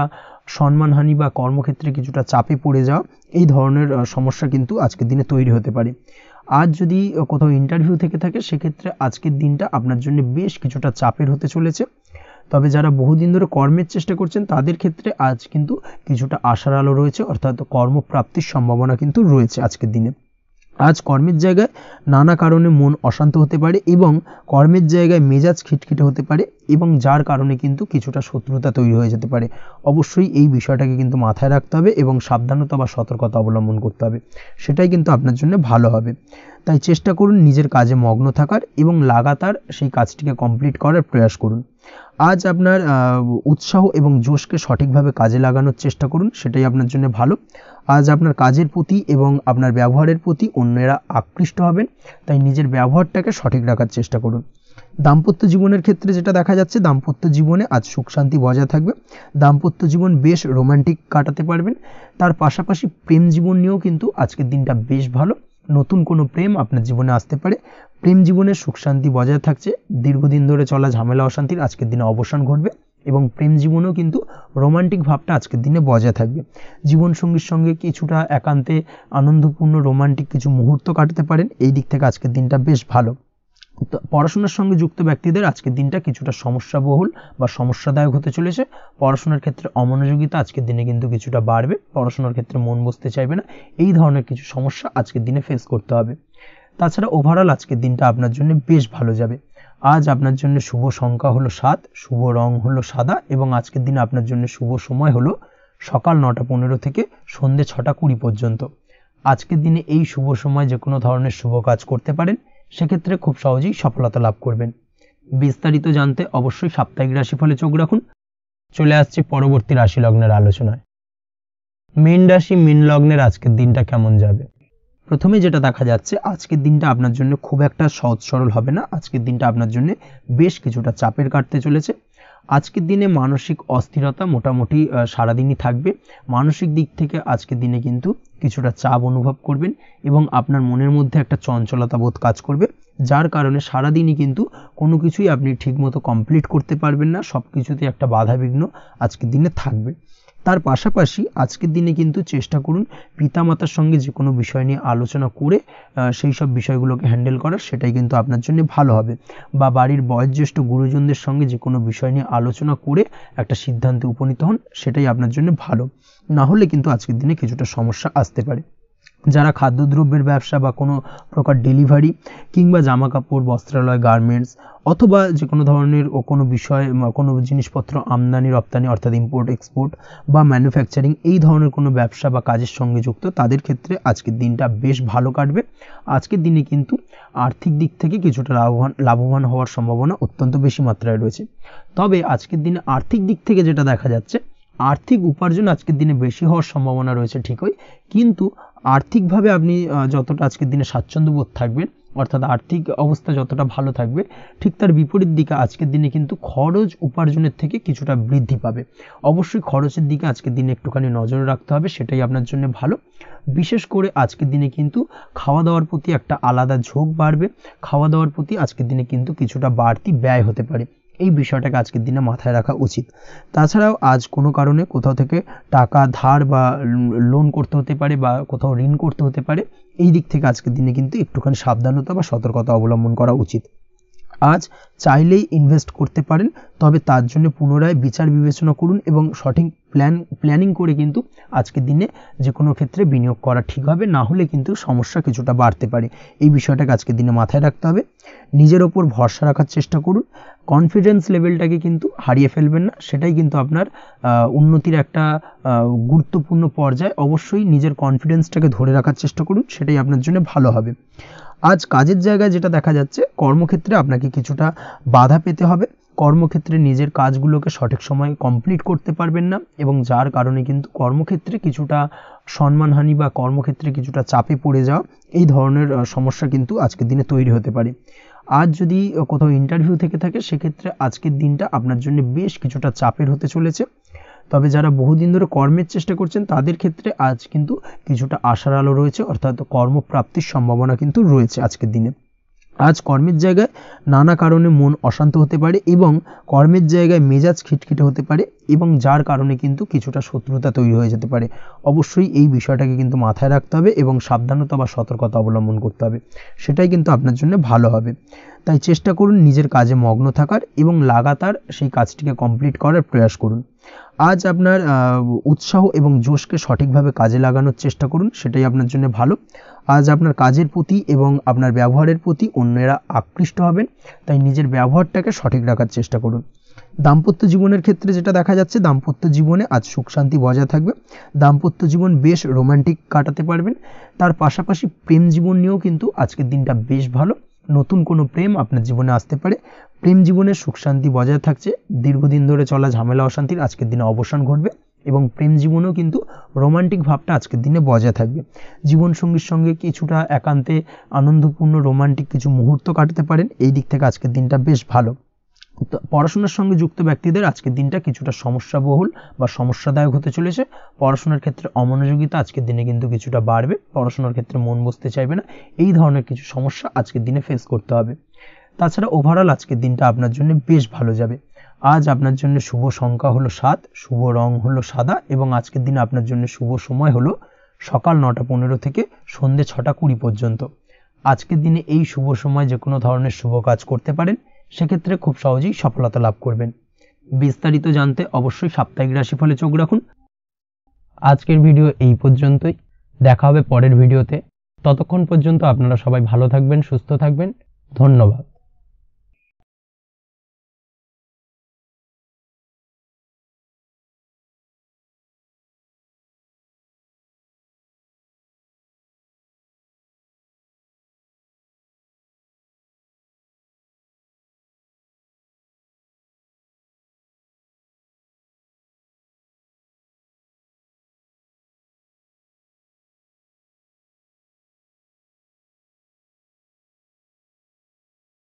সম্মানহানি বা কর্মক্ষেত্রে কিছুটা চাপে পড়ে যাওয়া, এই ধরনের সমস্যা কিন্তু আজকের দিনে তৈরি হতে পারে। আজ যদি কোথাও ইন্টারভিউ থেকে থাকে, সেক্ষেত্রে আজকের দিনটা আপনার জন্য বেশ কিছুটা চাপের হতে চলেছে। তবে যারা বহুদিন ধরে কর্মের চেষ্টা করছেন, তাদের ক্ষেত্রে আজ কিন্তু কিছুটা আশার আলো রয়েছে, অর্থাৎ কর্মপ্রাপ্তির সম্ভাবনা কিন্তু রয়েছে আজকের দিনে। আজ কর্মের জায়গায় নানা কারণে মন অশান্ত হতে পারে এবং কর্মের জায়গায় মেজাজ খিটখিটে হতে পারে এবং যার কারণে কিন্তু কিছুটা শত্রুতা তৈরি হয়ে যেতে পারে। অবশ্যই এই বিষয়টাকে কিন্তু মাথায় রাখতে হবে এবং সাবধানতা বা সতর্কতা অবলম্বন করতে হবে, সেটাই কিন্তু আপনার জন্য ভালো হবে। তাই চেষ্টা করুন নিজের কাজে মগ্ন থাকার এবং লাগাতার সেই কাজটিকে কমপ্লিট করার প্রয়াস করুন। আজ আপনার উৎসাহ এবং জোশকে সঠিকভাবে কাজে লাগানোর চেষ্টা করুন, সেটাই আপনার জন্য ভালো। আজ আপনার কাজের প্রতি এবং আপনার ব্যবহারের প্রতি অন্যেরা আকৃষ্ট হবেন, তাই নিজের ব্যবহারটাকে সঠিক রাখার চেষ্টা করুন। দাম্পত্য জীবনের ক্ষেত্রে যেটা দেখা যাচ্ছে, দাম্পত্য জীবনে আজ সুখ শান্তি বজায় থাকবে। দাম্পত্য জীবন বেশ রোমান্টিক কাটাতে পারবেন। তার পাশাপাশি প্রেম জীবন নিয়েও কিন্তু আজকের দিনটা বেশ ভালো। নতুন কোনো প্রেম আপনার জীবনে আসতে পারে। প্রেম জীবনে সুখ শান্তি বজায় থাকছে। দীর্ঘদিন ধরে চলা ঝামেলা অশান্তির আজকের দিনে অবসান ঘটবে এবং প্রেম জীবনেও কিন্তু রোমান্টিক ভাবটা আজকের দিনে বজায় থাকবে। জীবনসঙ্গীর সঙ্গে কিছুটা একান্তে আনন্দপূর্ণ রোমান্টিক কিছু মুহূর্ত কাটাতে পারেন। এই দিক থেকে আজকের দিনটা বেশ ভালো। পড়াশোনার সঙ্গে যুক্ত ব্যক্তিদের আজকের দিনটা কিছুটা সমস্যাবহুল বা সমস্যাদায়ক হতে চলেছে। পড়াশোনার ক্ষেত্রে অমনোযোগিতা আজকের দিনে কিন্তু কিছুটা বাড়বে। পড়াশোনার ক্ষেত্রে মন বসতে চাইবে না। এই ধরনের কিছু সমস্যা আজকের দিনে ফেস করতে হবে। তাছাড়া ওভারঅল আজকের দিনটা আপনার জন্য বেশ ভালো যাবে। আজ আপনার জন্য শুভ সংখ্যা হলো 7, শুভ রং হলো সাদা এবং আজকের দিনে আপনার জন্য শুভ সময় হলো সকাল 9:15 থেকে সন্ধ্যে 6:20 পর্যন্ত। আজকের দিনে এই শুভ সময় যে কোনো ধরনের শুভ কাজ করতে পারেন, সেক্ষেত্রে খুব সহজেই সফলতা লাভ করবেন। বিস্তারিত জানতে অবশ্যই সাপ্তাহিক রাশিফলে চোখ রাখুন। চলে আসছি পরবর্তী রাশি লগ্নের আলোচনায়। মীন রাশি, মীন লগ্নের আজকের দিনটা কেমন যাবে? প্রথমে যেটা দেখা যাচ্ছে, আজকের দিনটা আপনার জন্য খুব একটা সহজ সরল হবে না। আজকের দিনটা আপনার জন্য বেশ কিছুটা চাপের কাটতে চলেছে। আজকের দিনে মানসিক অস্থিরতা মোটামুটি সারাদিনই থাকবে। মানসিক দিক থেকে আজকের দিনে কিন্তু কিছুটা চাপ অনুভব করবেন এবং আপনার মনের মধ্যে একটা চঞ্চলতা বোধ কাজ করবে, যার কারণে সারাদিনই কিন্তু কোনো কিছুই আপনি ঠিকমতো কমপ্লিট করতে পারবেন না। সব কিছুতে একটা বাধাবিঘ্ন আজকের দিনে থাকবে। তার পাশাপাশি আজকের দিনে কিন্তু চেষ্টা করুন পিতামাতার সঙ্গে যে কোনো বিষয় নিয়ে আলোচনা করে সেই সব বিষয়গুলোকে হ্যান্ডেল করার, সেটাই কিন্তু আপনার জন্য ভালো হবে। বা বাড়ির বয়োজ্যেষ্ঠ গুরুজনদের সঙ্গে যে কোনো বিষয় নিয়ে আলোচনা করে একটা সিদ্ধান্তে উপনীত হন, সেটাই আপনার জন্য ভালো। না হলে কিন্তু আজকের দিনে কিছুটা সমস্যা আসতে পারে। যারা খাদ্যদ্রব্যের ব্যবসা বা কোনো প্রকার ডেলিভারি কিংবা জামা কাপড়, বস্ত্রালয়, গার্মেন্টস অথবা যে কোনো ধরনের কোনো বিষয়, কোনো জিনিসপত্র আমদানি রপ্তানি অর্থাৎ ইম্পোর্ট এক্সপোর্ট বা ম্যানুফ্যাকচারিং, এই ধরনের কোনো ব্যবসা বা কাজের সঙ্গে যুক্ত, তাদের ক্ষেত্রে আজকের দিনটা বেশ ভালো কাটবে। আজকের দিনে কিন্তু আর্থিক দিক থেকে কিছুটা লাভবান হওয়ার সম্ভাবনা অত্যন্ত বেশি মাত্রায় রয়েছে। তবে আজকের দিনে আর্থিক দিক থেকে যেটা দেখা যাচ্ছে, আর্থিক উপার্জন আজকের দিনে বেশি হওয়ার সম্ভাবনা রয়েছে ঠিকই, কিন্তু আর্থিকভাবে আপনি যতটা আজকের দিনে স্বাচ্ছন্দ্য বোধ থাকবেন, অর্থাৎ আর্থিক অবস্থা যতটা ভালো থাকবে, ঠিক তার বিপরীত দিকে আজকের দিনে কিন্তু খরচ উপার্জনের থেকে কিছুটা বৃদ্ধি পাবে। অবশ্যই খরচের দিকে আজকের দিনে একটুখানি নজর রাখতে হবে, সেটাই আপনার জন্য ভালো। বিশেষ করে আজকের দিনে কিন্তু খাওয়া দাওয়ার প্রতি একটা আলাদা ঝোঁক বাড়বে। খাওয়া দাওয়ার প্রতি আজকের দিনে কিন্তু কিছুটা বাড়তি ব্যয় হতে পারে। এই বিষয়টাকে আজকের দিনে মাথায় রাখা উচিত। তাছাড়াও আজ কোনো কারণে কোথাও থেকে টাকা ধার বা লোন করতে হতে পারে বা কোথাও ঋণ করতে হতে পারে। এই দিক থেকে আজকের দিনে কিন্তু একটুখানি সাবধানতা বা সতর্কতা অবলম্বন করা উচিত। আজ চাইলেই ইনভেস্ট করতে পারেন, তবে তার জন্য পুনরায় বিচার বিবেচনা করুন এবং সঠিক প্ল্যানিং করে কিন্তু আজকের দিনে যে কোনো ক্ষেত্রে বিনিয়োগ করা ঠিক হবে। না হলে কিন্তু সমস্যা কিছুটা বাড়তে পারে। এই বিষয়টাকে আজকের দিনে মাথায় রাখতে হবে। নিজের ওপর ভরসা রাখার চেষ্টা করুন। কনফিডেন্স লেভেলটাকে কিন্তু হারিয়ে ফেলবেন না, সেটাই কিন্তু আপনার উন্নতির একটা গুরুত্বপূর্ণ পর্যায়। অবশ্যই নিজের কনফিডেন্সটাকে ধরে রাখার চেষ্টা করুন, সেটাই আপনার জন্য ভালো হবে। আজ কাজের জায়গায় যেটা দেখা যাচ্ছে, কর্মক্ষেত্রে আপনাকে কিছুটা বাধা পেতে হবে। কর্মক্ষেত্রে নিজের কাজগুলোকে সঠিক সময়ে কমপ্লিট করতে পারবেন না এবং যার কারণে কিন্তু কর্মক্ষেত্রে কিছুটা সম্মানহানি বা কর্মক্ষেত্রে কিছুটা চাপে পড়ে যাওয়া, এই ধরনের সমস্যা কিন্তু আজকের দিনে তৈরি হতে পারে। আজ যদি কোথাও ইন্টারভিউ থেকে থাকে, সেক্ষেত্রে আজকের দিনটা আপনার জন্য বেশ কিছুটা চাপের হতে চলেছে। তবে যারা বহুদিন ধরে কর্মের চেষ্টা করছেন, তাদের ক্ষেত্রে আজ কিন্তু কিছুটা আশার আলো রয়েছে, অর্থাৎ কর্মপ্রাপ্তির সম্ভাবনা কিন্তু রয়েছে আজকের দিনে। আজ কর্মের জায়গায় নানা কারণে মন অশান্ত হতে পারে এবং কর্মের জায়গায় মেজাজ খিটখিটে হতে পারে এবং যার কারণে কিন্তু কিছুটা শত্রুতা তৈরি হয়ে যেতে পারে। অবশ্যই এই বিষয়টাকে কিন্তু মাথায় রাখতে হবে এবং সাবধানতা বা সতর্কতা অবলম্বন করতে হবে, সেটাই কিন্তু আপনার জন্য ভালো হবে। তাই চেষ্টা করুন নিজের কাজে মগ্ন থাকার এবং লাগাতার সেই কাজটিকে কমপ্লিট করার প্রয়াস করুন। আজ আপনার উৎসাহ এবং জোশকে সঠিকভাবে কাজে লাগানোর চেষ্টা করুন, সেটাই আপনার জন্য ভালো। আজ আপনার কাজের প্রতি এবং আপনার ব্যবহারের প্রতি অন্যেরা আকৃষ্ট হবেন, তাই নিজের ব্যবহারটাকে সঠিক রাখার চেষ্টা করুন। দাম্পত্য জীবনের ক্ষেত্রে যেটা দেখা যাচ্ছে, দাম্পত্য জীবনে আজ সুখ শান্তি বজায় থাকবে। দাম্পত্য জীবন বেশ রোমান্টিক কাটাতে পারবেন। তার পাশাপাশি প্রেম জীবন নিয়েও কিন্তু আজকের দিনটা বেশ ভালো। নতুন কোনো প্রেম আপনার জীবনে আসতে পারে। প্রেম জীবনের সুখ শান্তি বজায় থাকছে, দীর্ঘদিন ধরে চলা ঝামেলা অশান্তির আজকের দিনে অবসান ঘটবে এবং প্রেম জীবনেও কিন্তু রোমান্টিক ভাবটা আজকের দিনে বজায় থাকবে। জীবনসঙ্গীর সঙ্গে কিছুটা একান্তে আনন্দপূর্ণ রোমান্টিক কিছু মুহূর্ত কাটাতে পারেন, এই দিক থেকে আজকের দিনটা বেশ ভালো। তো পড়াশোনার সঙ্গে যুক্ত ব্যক্তিদের আজকের দিনটা কিছুটা সমস্যাবহুল বা সমস্যাদায়ক হতে চলেছে। পড়াশোনার ক্ষেত্রে অমনোযোগিতা আজকের দিনে কিন্তু কিছুটা বাড়বে, পড়াশোনার ক্ষেত্রে মন বসতে চাইবে না, এই ধরনের কিছু সমস্যা আজকের দিনে ফেস করতে হবে। তাছাড়া ওভারঅল আজকের দিনটা আপনার জন্য বেশ ভালো যাবে। আজ আপনার জন্য শুভ সংখ্যা হলো 7, শুভ রং হলো সাদা এবং আজকের দিনে আপনার জন্য শুভ সময় হলো সকাল 9:15 থেকে সন্ধ্যে 6:20 পর্যন্ত। আজকের দিনে এই শুভ সময় যে কোনো ধরনের শুভ কাজ করতে পারেন, সেক্ষেত্রে খুব সহজেই সফলতা লাভ করবেন। বিস্তারিত জানতে অবশ্যই সাপ্তাহিক রাশিফলে চোখ রাখুন। আজকের ভিডিও এই পর্যন্তই, দেখা হবে পরের ভিডিওতে। ততক্ষণ পর্যন্ত আপনারা সবাই ভালো থাকবেন, সুস্থ থাকবেন। ধন্যবাদ।